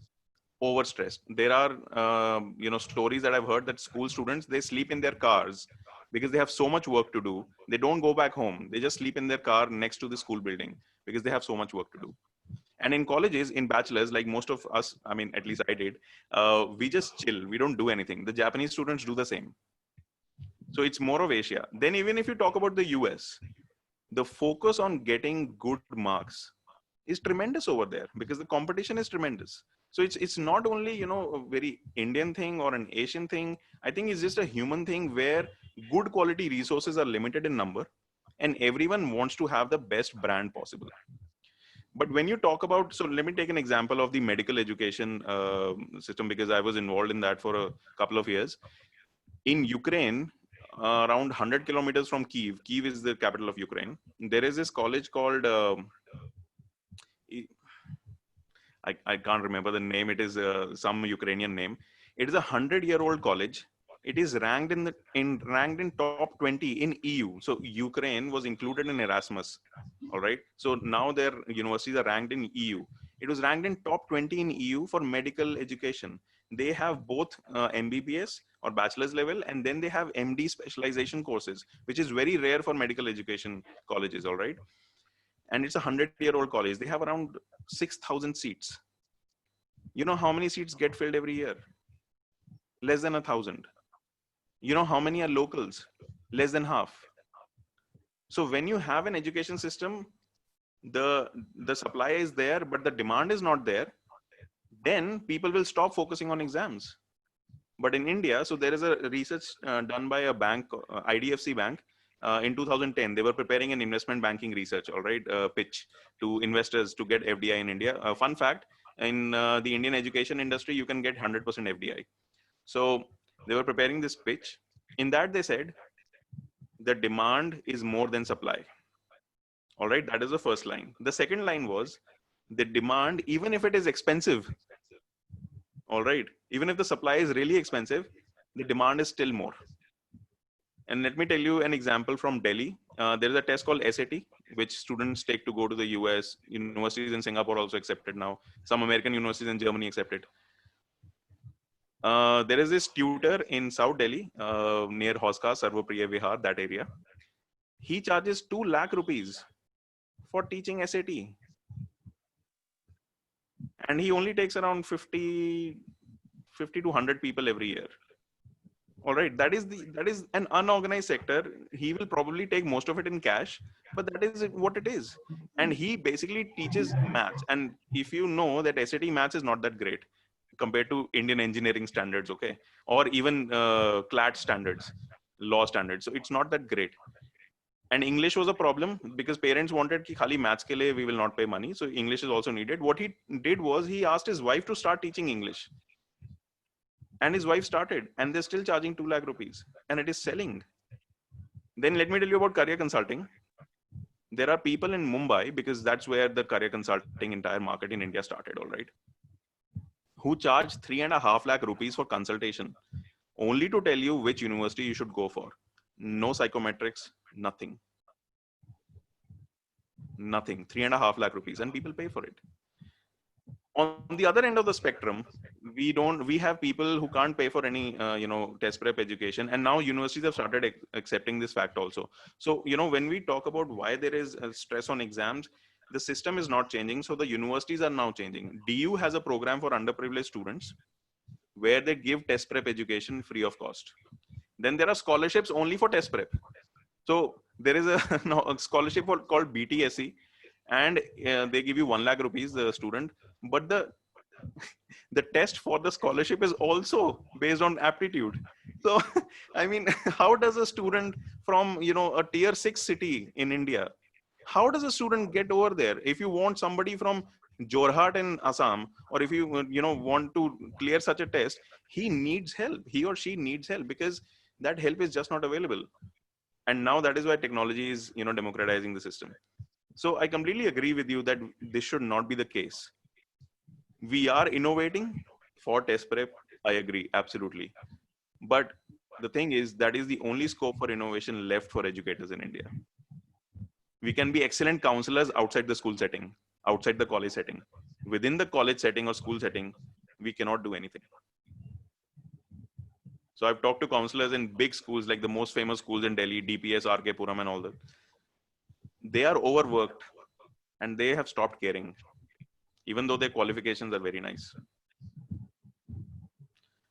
There are stories that I've heard that school students, they sleep in their cars because they have so much work to do. They don't go back home, they just sleep in their car next to the school building because they have so much work to do. And in colleges, in bachelors, like most of us, I mean, at least I did, we just chill, we don't do anything. The Japanese students do the same. So it's more of Asia. Then even if you talk about the US, the focus on getting good marks is tremendous over there because the competition is tremendous. So it's not only a very Indian thing or an Asian thing. I think it's just a human thing where good quality resources are limited in number, and everyone wants to have the best brand possible. But when you talk about, so let me take an example of the medical education system, because I was involved in that for a couple of years in Ukraine. Around 100 kilometers from Kyiv is the capital of Ukraine. There is this college called I can't remember the name. It is some Ukrainian name. It is a 100-year-old college. It is ranked ranked in top 20 in EU. So Ukraine was included in Erasmus. All right. So now their universities are ranked in EU. It was ranked in top 20 in EU for medical education. they have both MBBS or bachelor's level, and then they have MD specialization courses, which is very rare for medical education colleges, all right? And it's a 100-year-old college. They have around 6,000 seats. You know how many seats get filled every year? Less than 1,000. You know how many are locals? Less than half. So when you have an education system, the supply is there, but the demand is not there, then people will stop focusing on exams. But in India, so there is a research done by a bank, IDFC Bank, in 2010. They were preparing an investment banking research, all right, pitch to investors to get FDI in India. Fun fact, in the Indian education industry, you can get 100% FDI. So they were preparing this pitch. In that, they said, the demand is more than supply. All right, that is the first line. The second line was, the demand, even if it is expensive, all right, even if the supply is really expensive, the demand is still more. And let me tell you an example from Delhi. There is a test called SAT, which students take to go to the US. Universities in Singapore also accept it now. Some American universities in Germany accept it. There is this tutor in South Delhi, near Hoska, Sarvopriya Vihar, that area. He charges 2 lakh rupees for teaching SAT. And he only takes around 50 to 100 people every year. All right, that is an unorganized sector. He will probably take most of it in cash, but that is what it is. And he basically teaches maths. And if you know that SAT maths is not that great compared to Indian engineering standards, okay, or even CLAT standards, law standards. So it's not that great. And English was a problem because parents wanted ki khali maths ke liye we will not pay money. So English is also needed. What he did was he asked his wife to start teaching English. And his wife started, and they're still charging 2 lakh rupees, and it is selling. Then let me tell you about career consulting. There are people in Mumbai, because that's where the career consulting entire market in India started, all right, who charge 3.5 lakh rupees for consultation, only to tell you which university you should go for. No psychometrics, nothing. Nothing. 3.5 lakh rupees, and people pay for it. On the other end of the spectrum, we have people who can't pay for any test prep education, and now universities have started accepting this fact also. So when we talk about why there is stress on exams, the system is not changing, so the universities are now changing. DU has a program for underprivileged students where they give test prep education free of cost. Then there are scholarships only for test prep. So there is a scholarship called BTSC, and they give you 1 lakh rupees the student, but the test for the scholarship is also based on aptitude. So I mean, how does a student from a tier 6 city in India, how does a student get over there? If you want somebody from Jorhat in Assam, or if you want to clear such a test, he needs help. He or she needs help, because that help is just not available. And now that is why technology is democratizing the system. So I completely agree with you that this should not be the case. We are innovating for test prep. I agree, absolutely. But the thing is, that is the only scope for innovation left for educators in India. We can be excellent counselors outside the school setting, outside the college setting. Within the college setting or school setting, we cannot do anything. So I've talked to counselors in big schools, like the most famous schools in Delhi, DPS, RK Puram and all that. They are overworked and they have stopped caring, even though their qualifications are very nice.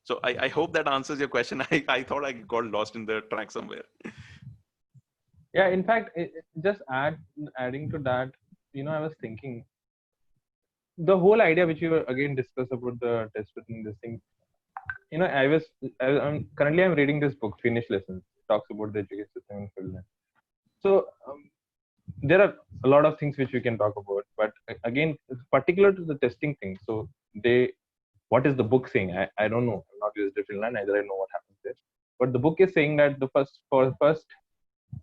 So I hope that answers your question. I thought I got lost in the track somewhere. Yeah, in fact, just adding to that, I was thinking the whole idea which we were again discussed about the test within this thing. Currently I'm reading this book, Finnish Lessons, talks about the education system in Finland. So there are a lot of things which we can talk about, but again, it's particular to the testing thing. So what is the book saying? I don't know. I'm not used to Finland, neither I know what happens there. But the book is saying that for the first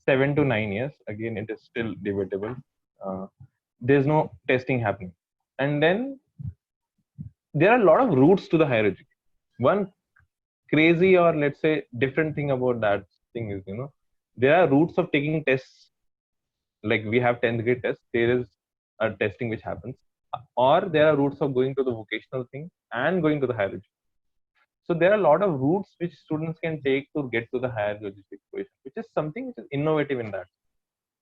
7 to 9 years, again, it is still debatable. There's no testing happening. And then there are a lot of routes to the higher education. One crazy, or let's say different thing about that thing is, there are routes of taking tests. Like we have 10th grade tests, there is a testing which happens, or there are routes of going to the vocational thing and going to the higher education. So there are a lot of routes which students can take to get to the higher logistic position, which is something which is innovative in that.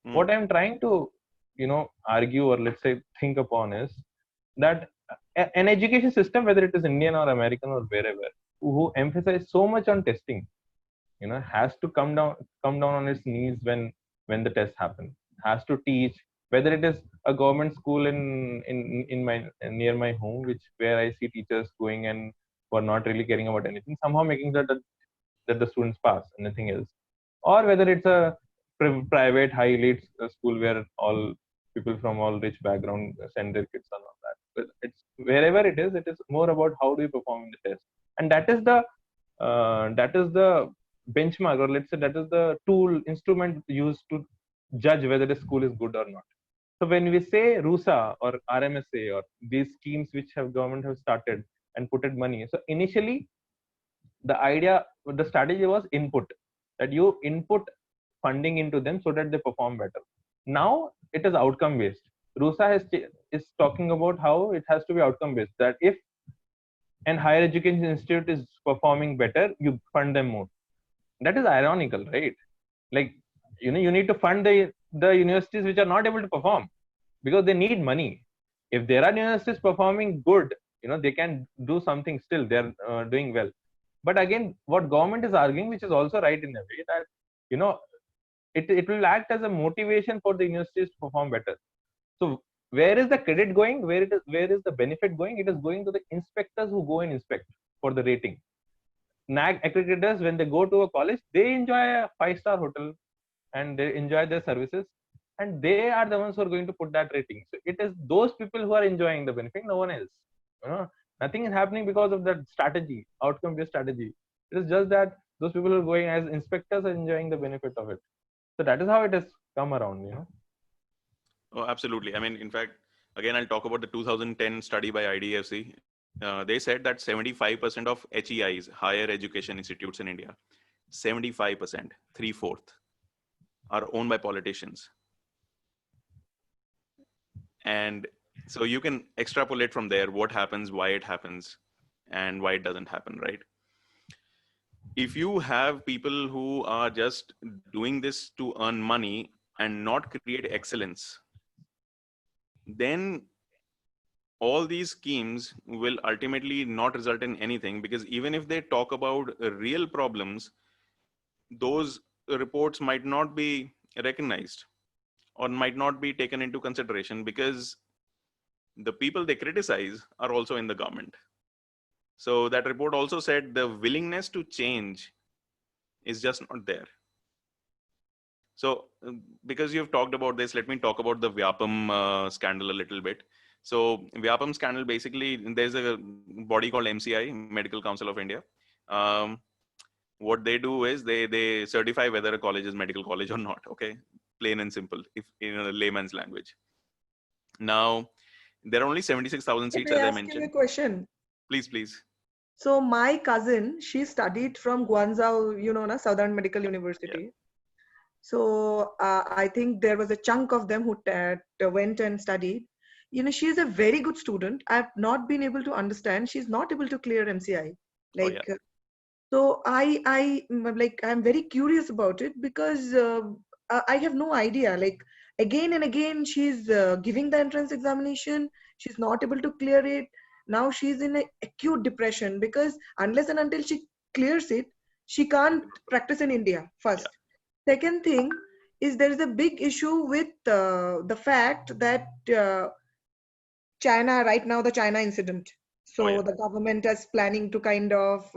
What I'm trying to, argue or let's say think upon is that an education system, whether it is Indian or American or wherever, who emphasize so much on testing, has to come down on its knees when the tests happen. Has to teach, whether it is a government school in my near my home, which where I see teachers going and who are not really caring about anything, somehow making sure that the students pass and nothing else, or whether it's a private high elite school where all people from all rich background send their kids and all that. But it's wherever it is more about how do you perform in the test, and that is the benchmark, or let's say that is the tool instrument used to judge whether the school is good or not. So when we say RUSA or RMSA or these schemes which have government have started and put in money, so initially the strategy was input, that you input funding into them so that they perform better. Now it is outcome based. RUSA is talking about how it has to be outcome based, that if an higher education institute is performing better, you fund them more. That is ironical, right? Like, you need to fund the universities which are not able to perform because they need money. If there are universities performing good, they can do something, still they're doing well. But again, what government is arguing, which is also right in a way, that it will act as a motivation for the universities to perform better. So where is the credit going? Where is the benefit going? It is going to the inspectors who go and inspect for the rating. NAG accreditors, when they go to a college, they enjoy a 5-star hotel and they enjoy their services, and they are the ones who are going to put that rating. So it is those people who are enjoying the benefit, no one else. Nothing is happening because of that strategy, outcome based strategy. It is just that those people who are going as inspectors are enjoying the benefit of it. So that is how it has come around. Oh, absolutely. I mean, in fact, again, I'll talk about the 2010 study by IDFC. They said that 75% of HEIs, higher education institutes in India, 75%, 3/4, are owned by politicians. And so you can extrapolate from there what happens, why it happens, and why it doesn't happen, right? If you have people who are just doing this to earn money and not create excellence, then all these schemes will ultimately not result in anything, because even if they talk about real problems, those reports might not be recognized or might not be taken into consideration, because the people they criticize are also in the government. So that report also said the willingness to change is just not there. So because you've talked about this, let me talk about the Vyapam scandal a little bit. So Vyapam scandal, basically, there's a body called MCI, Medical Council of India. What they do is they certify whether a college is medical college or not. Okay, plain and simple, if in a layman's language. Now, there are only 76,000 seats, as I mentioned. Can I ask you a question? Please. So my cousin, she studied from Guangzhou, Southern Medical University. Yeah. So I think there was a chunk of them who went and studied. She is a very good student. I've not been able to understand. She's not able to clear MCI. So I'm very curious about it, because I have no idea. Like, again and again, she's giving the entrance examination. She's not able to clear it. Now she's in an acute depression, because unless and until she clears it, she can't practice in India first. Yeah. Second thing is, there is a big issue with the fact that China, right now, the China incident. So the government is planning to kind of,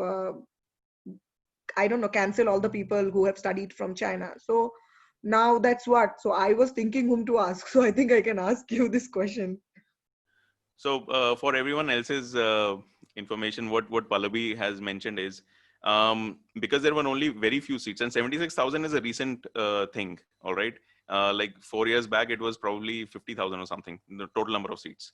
cancel all the people who have studied from China. So now that's what. So I was thinking whom to ask. So I think I can ask you this question. So for everyone else's information, what Pallavi has mentioned is, because there were only very few seats, and 76,000 is a recent thing, all right? Like 4 years back, it was probably 50,000 or something, the total number of seats.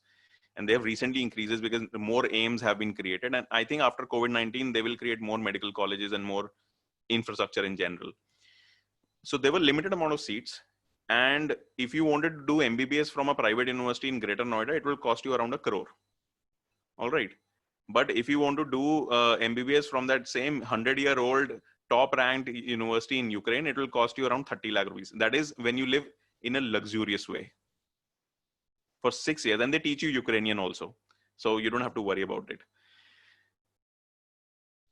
And they have recently increases because more AIIMS have been created. And I think after COVID-19, they will create more medical colleges and more infrastructure in general. So there were limited amount of seats. And if you wanted to do MBBS from a private university in Greater Noida, it will cost you around 1 crore. All right. But if you want to do MBBS from that same 100-year-old top ranked university in Ukraine, it will cost you around 30 lakh rupees. That is when you live in a luxurious way for 6 years, and they teach you Ukrainian also. So you don't have to worry about it.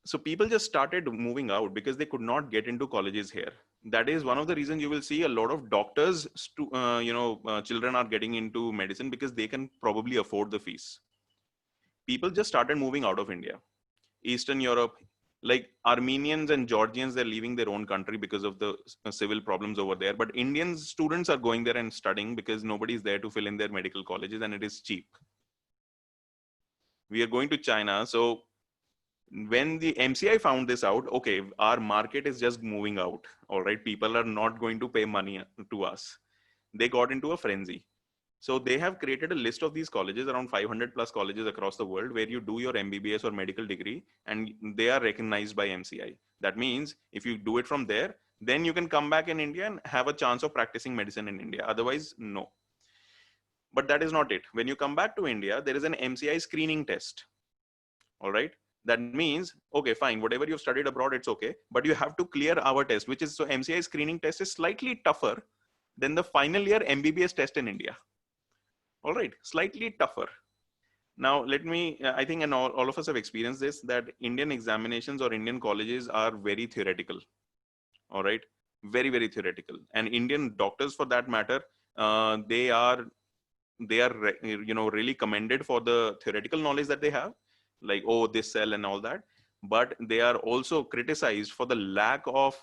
So people just started moving out because they could not get into colleges here. That is one of the reasons you will see a lot of doctors, children are getting into medicine because they can probably afford the fees. People just started moving out of India. Eastern Europe, like Armenians and Georgians, they're leaving their own country because of the civil problems over there. But Indian students are going there and studying because nobody's there to fill in their medical colleges and it is cheap. We are going to China. So when the MCI found this out, okay, our market is just moving out. All right, people are not going to pay money to us. They got into a frenzy. So they have created a list of these colleges, around 500 plus colleges across the world, where you do your MBBS or medical degree, and they are recognized by MCI. That means if you do it from there, then you can come back in India and have a chance of practicing medicine in India. Otherwise, no. But that is not it. When you come back to India, there is an MCI screening test. All right. That means, okay, fine, whatever you've studied abroad, it's okay. But you have to clear our test, which is, so MCI screening test is slightly tougher than the final year MBBS test in India. All right, slightly tougher. Now, let me, I think, and all of us have experienced this, that Indian examinations or Indian colleges are very theoretical. All right, very, very theoretical. And Indian doctors, for that matter, they are really commended for the theoretical knowledge that they have, like, oh, this cell and all that. But they are also criticized for the lack of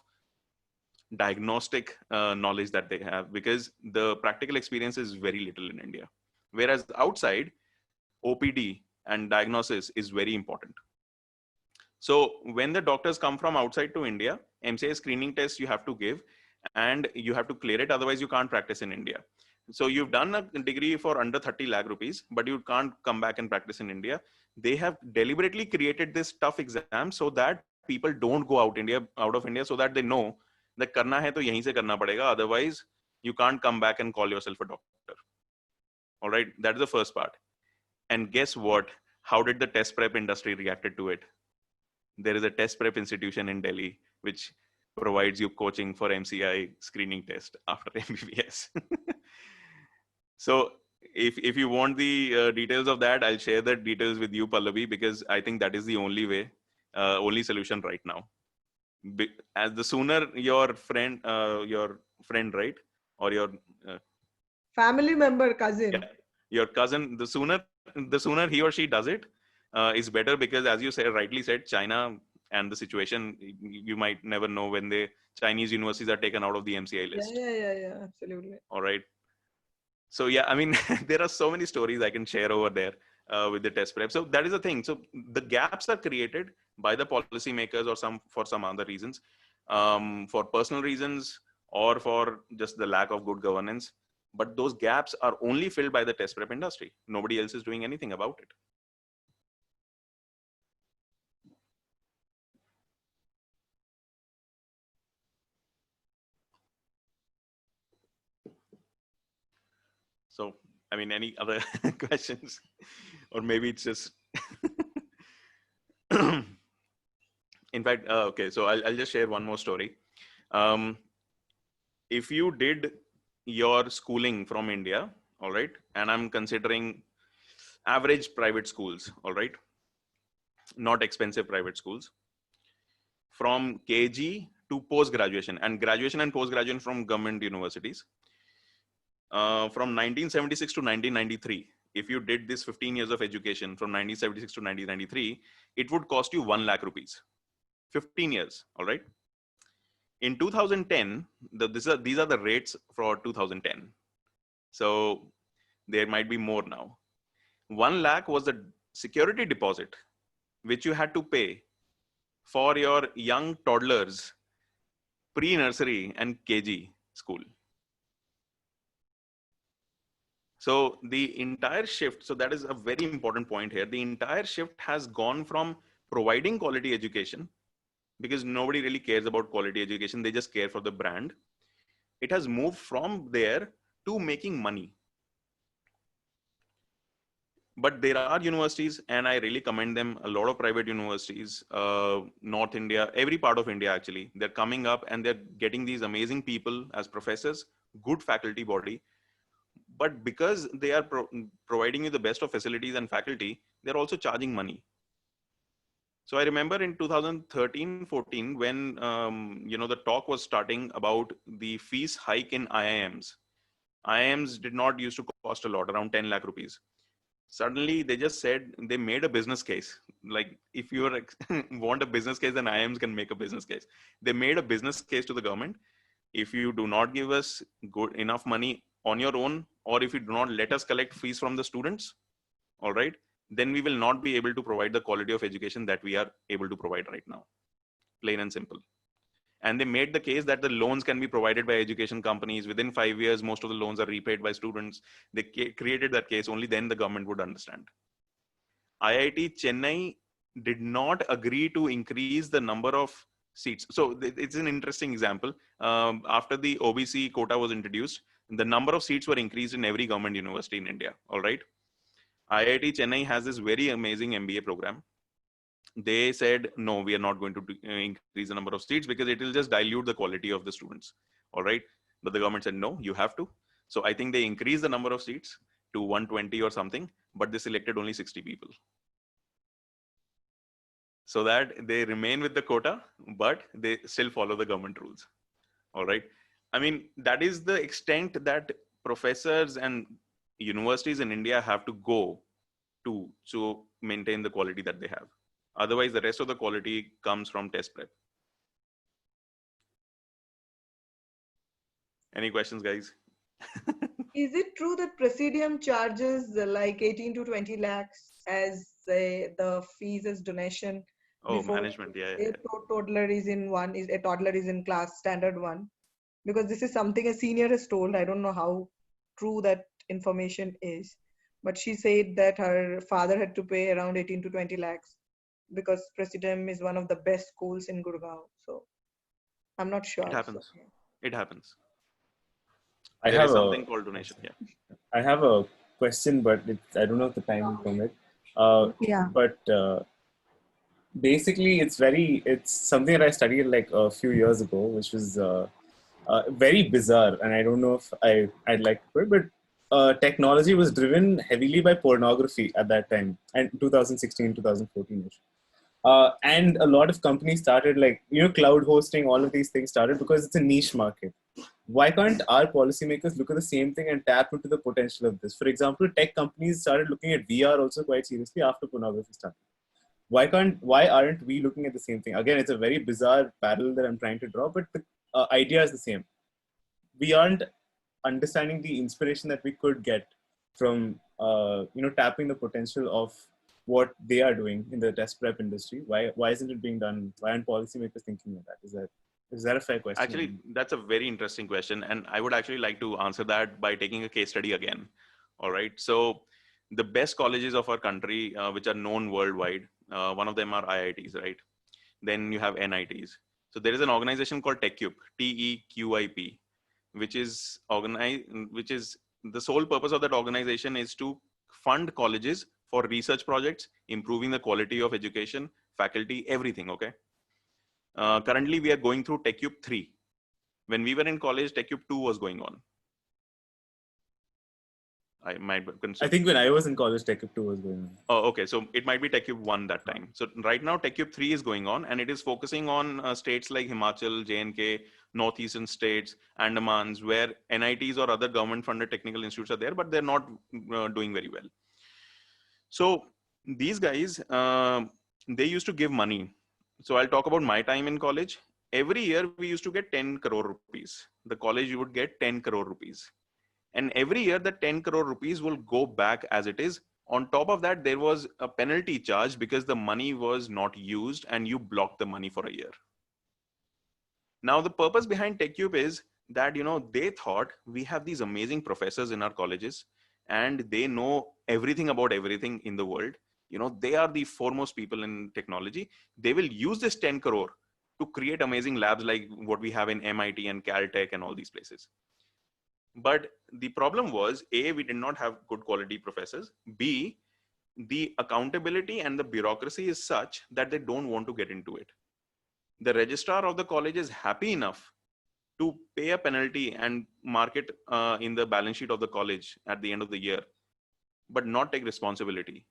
diagnostic knowledge that they have, because the practical experience is very little in India. Whereas outside, OPD and diagnosis is very important. So when the doctors come from outside to India, MCI screening test you have to give and you have to clear it. Otherwise you can't practice in India. So you've done a degree for under 30 lakh rupees, but you can't come back and practice in India. They have deliberately created this tough exam so that people don't go out of India, so that they know that karna hai to yahin se karna padega. Otherwise you can't come back and call yourself a doctor. All right, that is the first part. And guess what? How did the test prep industry reacted to it? There is a test prep institution in Delhi which provides you coaching for MCI screening test after MBBS. So if you want the details of that, I'll share the details with you, Pallavi, because I think that is the only way, only solution right now. As the sooner your friend, right, or your family member, cousin. Yeah, your cousin, the sooner he or she does it, is better, because as you said, rightly said, China and the situation, you might never know when the Chinese universities are taken out of the MCI list. Yeah, absolutely. All right. So yeah, I mean, there are so many stories I can share over there with the test prep. So that is the thing. So the gaps are created by the policymakers or for some other reasons, for personal reasons or for just the lack of good governance. But those gaps are only filled by the test prep industry. Nobody else is doing anything about it. So, I mean, any other questions? Or maybe it's just, in fact, okay, so I'll just share one more story. If you did your schooling from India, all right, and I'm considering average private schools, all right, not expensive private schools, from KG to post-graduation, and graduation and post-graduation from government universities, from 1976 to 1993, if you did this 15 years of education from 1976 to 1993, it would cost you 1 lakh rupees. 15 years, all right? In 2010, these are the rates for 2010. So there might be more now. 1 lakh was the security deposit which you had to pay for your young toddlers, pre-nursery and KG school. So the entire shift, so that is a very important point here. The entire shift has gone from providing quality education, because nobody really cares about quality education. They just care for the brand. It has moved from there to making money. But there are universities, and I really commend them, a lot of private universities, North India, every part of India actually, they're coming up and they're getting these amazing people as professors, good faculty body. But because they are providing you the best of facilities and faculty, they're also charging money. So I remember in 2013-14, when the talk was starting about the fees hike in IIMs. IIMs did not used to cost a lot, around 10 lakh rupees. Suddenly they just said, they made a business case. Like, if you want a business case, then IIMs can make a business case. They made a business case to the government. If you do not give us good enough money on your own, or if you do not let us collect fees from the students, all right, then we will not be able to provide the quality of education that we are able to provide right now. Plain and simple. And they made the case that the loans can be provided by education companies. Within 5 years, most of the loans are repaid by students. They created that case. Only then the government would understand. IIT Chennai did not agree to increase the number of seats. So it's an interesting example. After the OBC quota was introduced, the number of seats were increased in every government university in India. All right. IIT Chennai has this very amazing MBA program. They said, no, we are not going to increase the number of seats because it will just dilute the quality of the students. All right. But the government said, no, you have to. So I think they increased the number of seats to 120 or something, but they selected only 60 people. So that they remain with the quota, but they still follow the government rules. All right. I mean, that is the extent that professors and universities in India have to go to maintain the quality that they have. Otherwise, the rest of the quality comes from test prep. Any questions, guys? Is it true that Presidium charges like 18 to 20 lakhs as the fees as donation? Oh, Before management, yeah. a toddler is in class standard 1? Because this is something a senior has told. I don't know how true that information is, but she said that her father had to pay around 18 to 20 lakhs because Presidium is one of the best schools in Gurgaon. So I'm not sure. It happens. So, It happens. I There have is something called donation. Yeah. I have a question, but I don't know if the time will permit. Yeah. But basically, it's something that I studied like a few years ago, which was very bizarre, and I don't know if I'd like to put it, but technology was driven heavily by pornography at that time, and 2016, 2014. And a lot of companies started like, cloud hosting, all of these things started because it's a niche market. Why can't our policymakers look at the same thing and tap into the potential of this? For example, tech companies started looking at VR also quite seriously after pornography started. Why aren't we looking at the same thing? Again, it's a very bizarre parallel that I'm trying to draw, but the idea is the same. We aren't understanding the inspiration that we could get from tapping the potential of what they are doing in the test prep industry. Why isn't it being done? Why aren't policymakers thinking of that? Is that a fair question? Actually, that's a very interesting question. And I would actually like to answer that by taking a case study again. All right. So the best colleges of our country, which are known worldwide, one of them are IITs, right? Then you have NITs. So there is an organization called TechUp, TEQIP, which is the sole purpose of that organization is to fund colleges for research projects, improving the quality of education, faculty, everything. Okay. Currently, we are going through TechUp 3. When we were in college, TechUp 2 was going on. I think when I was in college, TechUp 2 was going on. Oh, okay. So it might be TechUp 1 that time. So right now, TechUp 3 is going on, and it is focusing on states like Himachal, J&K, northeastern states, Andamans, where NITs or other government-funded technical institutes are there, but they're not doing very well. So these guys, they used to give money. So I'll talk about my time in college. Every year we used to get 10 crore rupees. The college, you would get 10 crore rupees. And every year the 10 crore rupees will go back as it is. On top of that, there was a penalty charge because the money was not used and you blocked the money for a year. Now, the purpose behind TechUp is that, they thought we have these amazing professors in our colleges and they know everything about everything in the world. They are the foremost people in technology. They will use this 10 crore to create amazing labs like what we have in MIT and Caltech and all these places. But the problem was, A, we did not have good quality professors. B, the accountability and the bureaucracy is such that they don't want to get into it. The registrar of the college is happy enough to pay a penalty and mark it in the balance sheet of the college at the end of the year, but not take responsibility.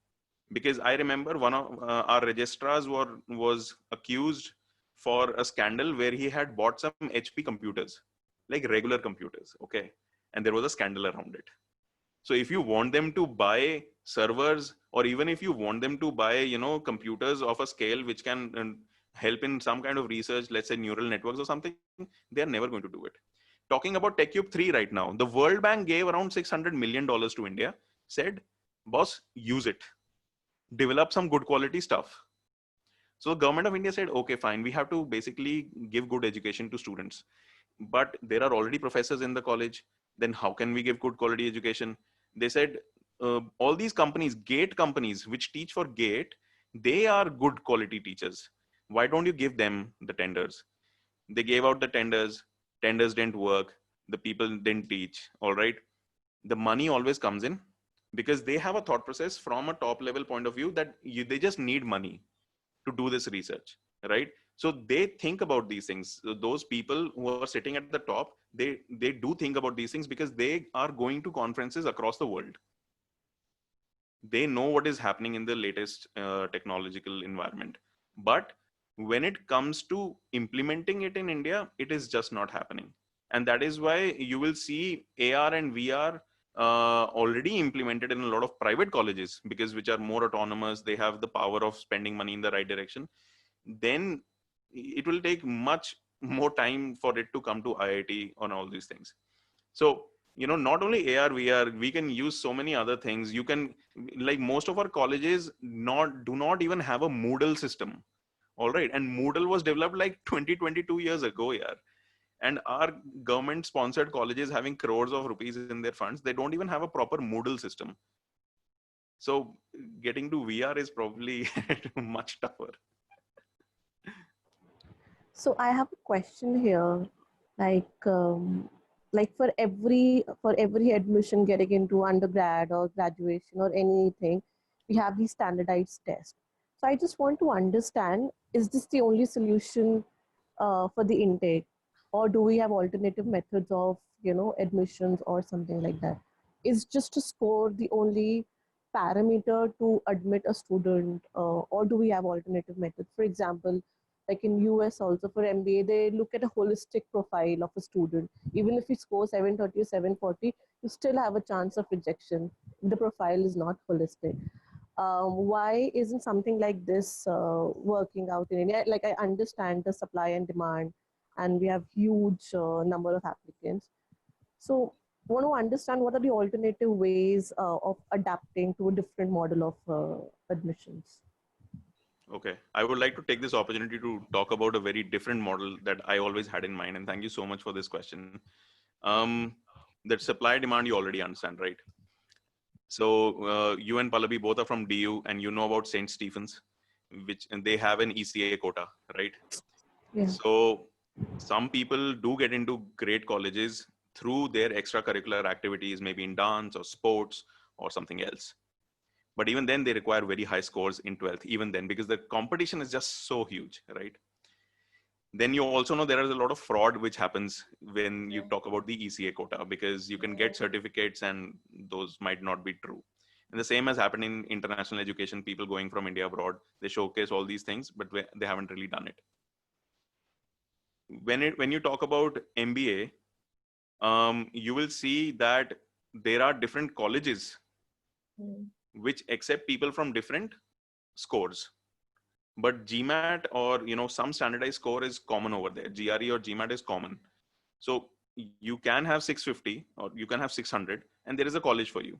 Because I remember one of our registrars was accused for a scandal where he had bought some HP computers, like regular computers, okay? And there was a scandal around it. So if you want them to buy servers, or even if you want them to buy, computers of a scale which can help in some kind of research, let's say neural networks or something, they are never going to do it. Talking about TechCube 3 right now, the World Bank gave around $600 million to India, said, boss, use it. Develop some good quality stuff. So the government of India said, okay, fine, we have to basically give good education to students. But there are already professors in the college. Then how can we give good quality education? They said, all these companies, GATE companies, which teach for GATE, they are good quality teachers. Why don't you give them the tenders? They gave out the tenders didn't work, the people didn't teach, all right? The money always comes in because they have a thought process from a top level point of view that they just need money to do this research, right? So they think about these things. Those people who are sitting at the top, they do think about these things because they are going to conferences across the world. They know what is happening in the latest technological environment. But when it comes to implementing it in India, it is just not happening. And that is why you will see AR and VR already implemented in a lot of private colleges, because which are more autonomous, they have the power of spending money in the right direction. Then it will take much more time for it to come to IIT on all these things. So, not only AR, VR, we can use so many other things. You can, like most of our colleges do not even have a Moodle system. All right. And Moodle was developed like 22 years ago, yeah. And our government sponsored colleges having crores of rupees in their funds, they don't even have a proper Moodle system. So getting to VR is probably much tougher. So I have a question here, like for every admission getting into undergrad or graduation or anything, we have these standardized tests. So I just want to understand: is this the only solution for the intake, or do we have alternative methods of admissions or something like that? Is just to score the only parameter to admit a student, or do we have alternative methods? For example, like in US also for MBA, they look at a holistic profile of a student. Even if you score 730 or 740, you still have a chance of rejection. The profile is not holistic. Why isn't something like this working out in India? Like, I understand the supply and demand, and we have huge number of applicants. So I want to understand what are the alternative ways of adapting to a different model of admissions. Okay. I would like to take this opportunity to talk about a very different model that I always had in mind. And thank you so much for this question. That supply demand, you already understand, right? So you and Pallavi both are from DU, and you know about St. Stephen's, and they have an ECA quota, right? Yeah. So some people do get into great colleges through their extracurricular activities, maybe in dance or sports or something else. But even then, they require very high scores in 12th, even then, because the competition is just so huge, right? Then you also know there is a lot of fraud which happens when you talk about the ECA quota, because you can get certificates and those might not be true. And the same has happened in international education, people going from India abroad, they showcase all these things, but they haven't really done it. When you talk about MBA, you will see that there are different colleges which accept people from different scores. But GMAT or some standardized score is common over there. GRE or GMAT is common. So you can have 650 or you can have 600 and there is a college for you.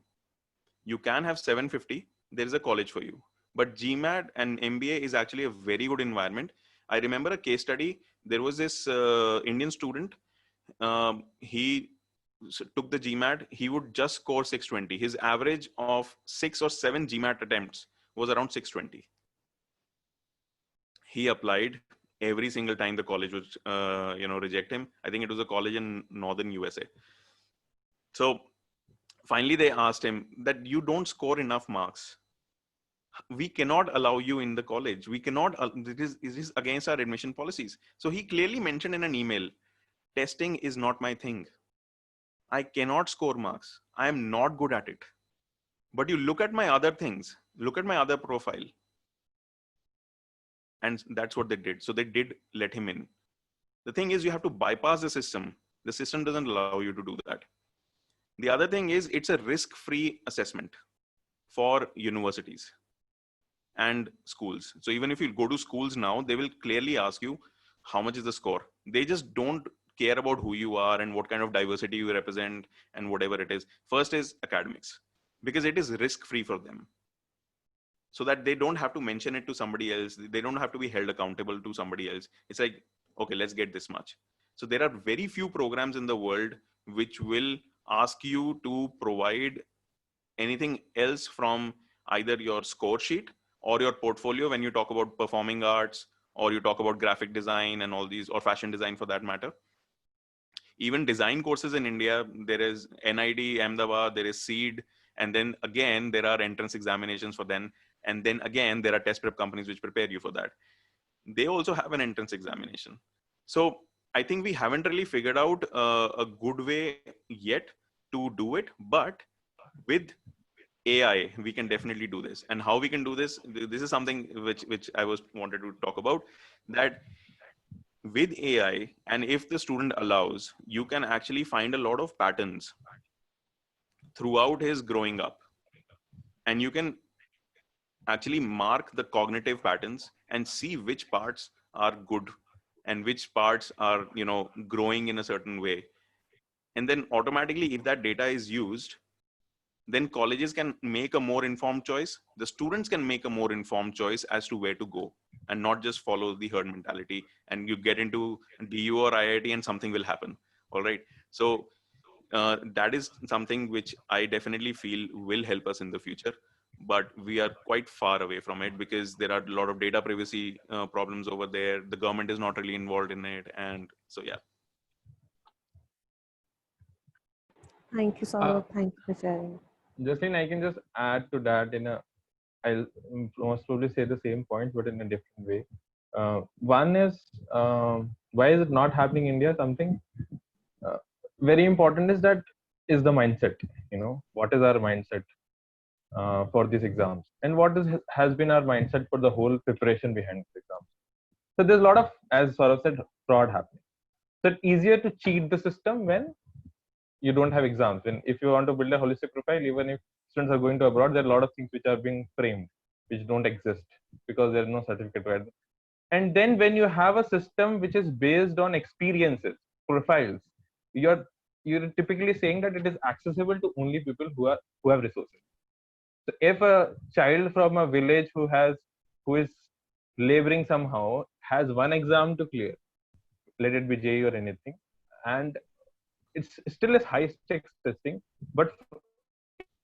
You can have 750, there is a college for you. But GMAT and MBA is actually a very good environment. I remember a case study. There was this Indian student. He took the GMAT. He would just score 620. His average of 6 or 7 GMAT attempts was around 620. He applied. Every single time the college would reject him. I think it was a college in northern USA. So finally they asked him that you don't score enough marks. we cannot allow you in the college. We cannot, it is against our admission policies. So he clearly mentioned in an email, testing is not my thing. I cannot score marks. I am not good at it. But you look at my other things, look at my other profile. And that's what they did. So they did let him in. The thing is, you have to bypass the system. The system doesn't allow you to do that. The other thing is, it's a risk-free assessment for universities and schools. So even if you go to schools now, they will clearly ask you, how much is the score? They just don't care about who you are and what kind of diversity you represent and whatever it is. First is academics, because it is risk-free for them. So that they don't have to mention it to somebody else. They don't have to be held accountable to somebody else. It's like, okay, let's get this much. So there are very few programs in the world which will ask you to provide anything else from either your score sheet or your portfolio when you talk about performing arts, or you talk about graphic design and all these, or fashion design for that matter. Even design courses in India, there is NID, Ahmedabad, there is SEED, and then again, there are entrance examinations for them. And then again, there are test prep companies which prepare you for that. They also have an entrance examination. So I think we haven't really figured out a good way yet to do it, but with AI, we can definitely do this. And how we can do this, this is something which I wanted to talk about, that with AI, and if the student allows, you can actually find a lot of patterns throughout his growing up. And you can actually mark the cognitive patterns and see which parts are good and which parts are, growing in a certain way. And then automatically, if that data is used, then colleges can make a more informed choice. The students can make a more informed choice as to where to go, and not just follow the herd mentality. And you get into DU or IIT and something will happen. All right. So that is something which I definitely feel will help us in the future. But we are quite far away from it because there are a lot of data privacy problems over there. The government is not really involved in it. And so, yeah. Thank you, Saurabh. Thank you for sharing. Justin, I can just add to that I'll most probably say the same point, but in a different way. One is, why is it not happening in India? Something very important is the mindset. What is our mindset for these exams, and what has been our mindset for the whole preparation behind the exams. So there's a lot of, as Saurabh said, fraud happening. So it's easier to cheat the system when you don't have exams. And if you want to build a holistic profile, even if students are going to abroad, there are a lot of things which are being framed, which don't exist because there's no certificate right. And then when you have a system which is based on experiences, profiles, you're typically saying that it is accessible to only people who have resources. So if a child from a village who is laboring somehow has one exam to clear, let it be JEE or anything, and it's still is high stakes testing, but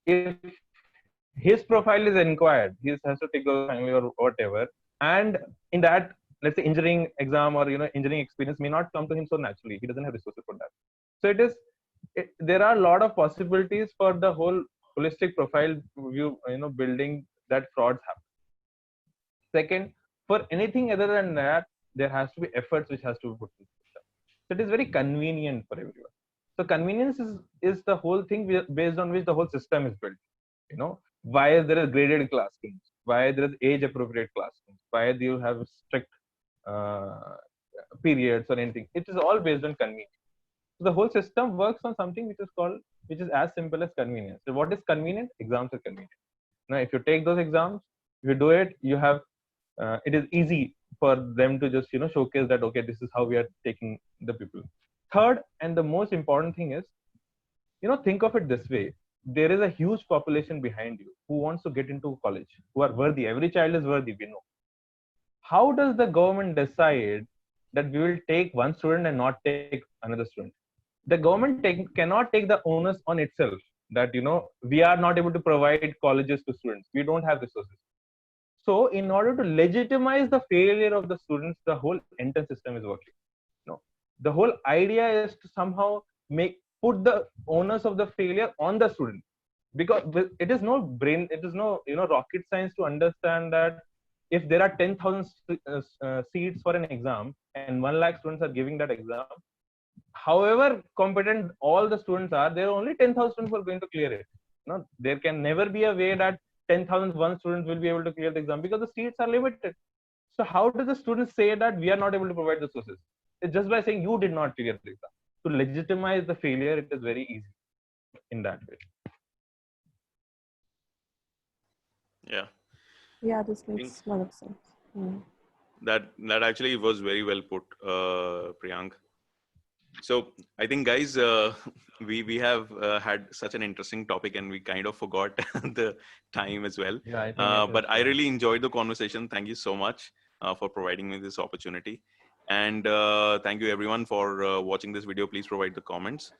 if his profile is inquired, he has to take the family or whatever, and in that, let's say engineering exam or engineering experience may not come to him so naturally. He doesn't have resources for that. So there are a lot of possibilities for the whole holistic profile view, building, that frauds happen. Second, for anything other than that, there has to be efforts which has to be put in the system. So it is very convenient for everyone. So convenience is the whole thing based on which the whole system is built. Why there are graded classrooms, why there is age appropriate classrooms, why do you have strict periods or anything. It is all based on convenience. So the whole system works on something which is as simple as convenience. So what is convenient? Exams are convenient. Now, if you take those exams, if you do it, you have it is easy for them to just showcase that, okay, this is how we are taking the people. Third, and the most important thing is, think of it this way: there is a huge population behind you who wants to get into college, who are worthy. Every child is worthy, we know. How does the government decide that we will take one student and not take another student? The government cannot take the onus on itself that we are not able to provide colleges to students. We don't have resources. So in order to legitimize the failure of the students, the whole entrance system is working. The whole idea is to somehow put the onus of the failure on the student. it is no rocket science to understand that if there are 10,000 seats for an exam and 1 lakh students are giving that exam, however competent all the students are, there are only 10,000 students who are going to clear it. There can never be a way that 10,001 students will be able to clear the exam because the seats are limited. So how do the students say that we are not able to provide the sources? It's just by saying you did not clear the exam. To legitimize the failure, it is very easy in that way. Yeah. Yeah, this makes a lot of sense. Mm. That actually was very well put, Priyank. So I think, guys, we have had such an interesting topic, and we kind of forgot the time as well. Yeah, I think But I really enjoyed the conversation. Thank you so much for providing me this opportunity, and thank you everyone for watching this video. Please provide the comments.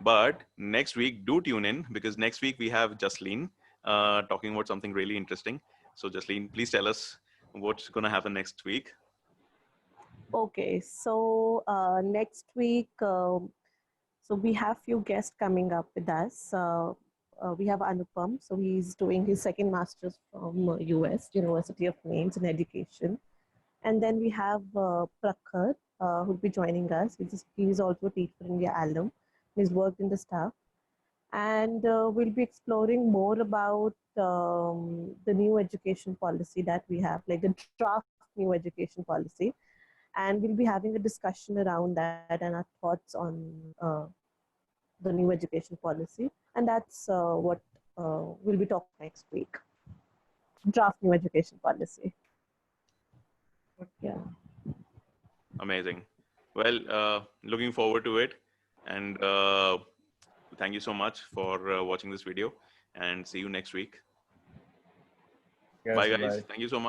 But next week, do tune in, because next week we have Jasleen talking about something really interesting. So Jasleen, please tell us what's going to happen next week. Okay, so next week, so we have few guests coming up with us. We have Anupam, so he's doing his second master's from US, University of Mainz in education. And then we have Prakhar, who'll be joining us. He's also a Teach for India alum. He's worked in the staff. And we'll be exploring more about the new education policy that we have, like the draft new education policy. And we'll be having a discussion around that and our thoughts on the new education policy. And that's what we'll be talking next week. Draft new education policy. Yeah. Amazing. Well, looking forward to it. And thank you so much for watching this video, and see you next week. Yes, Bye, guys. bye. Thank you so much.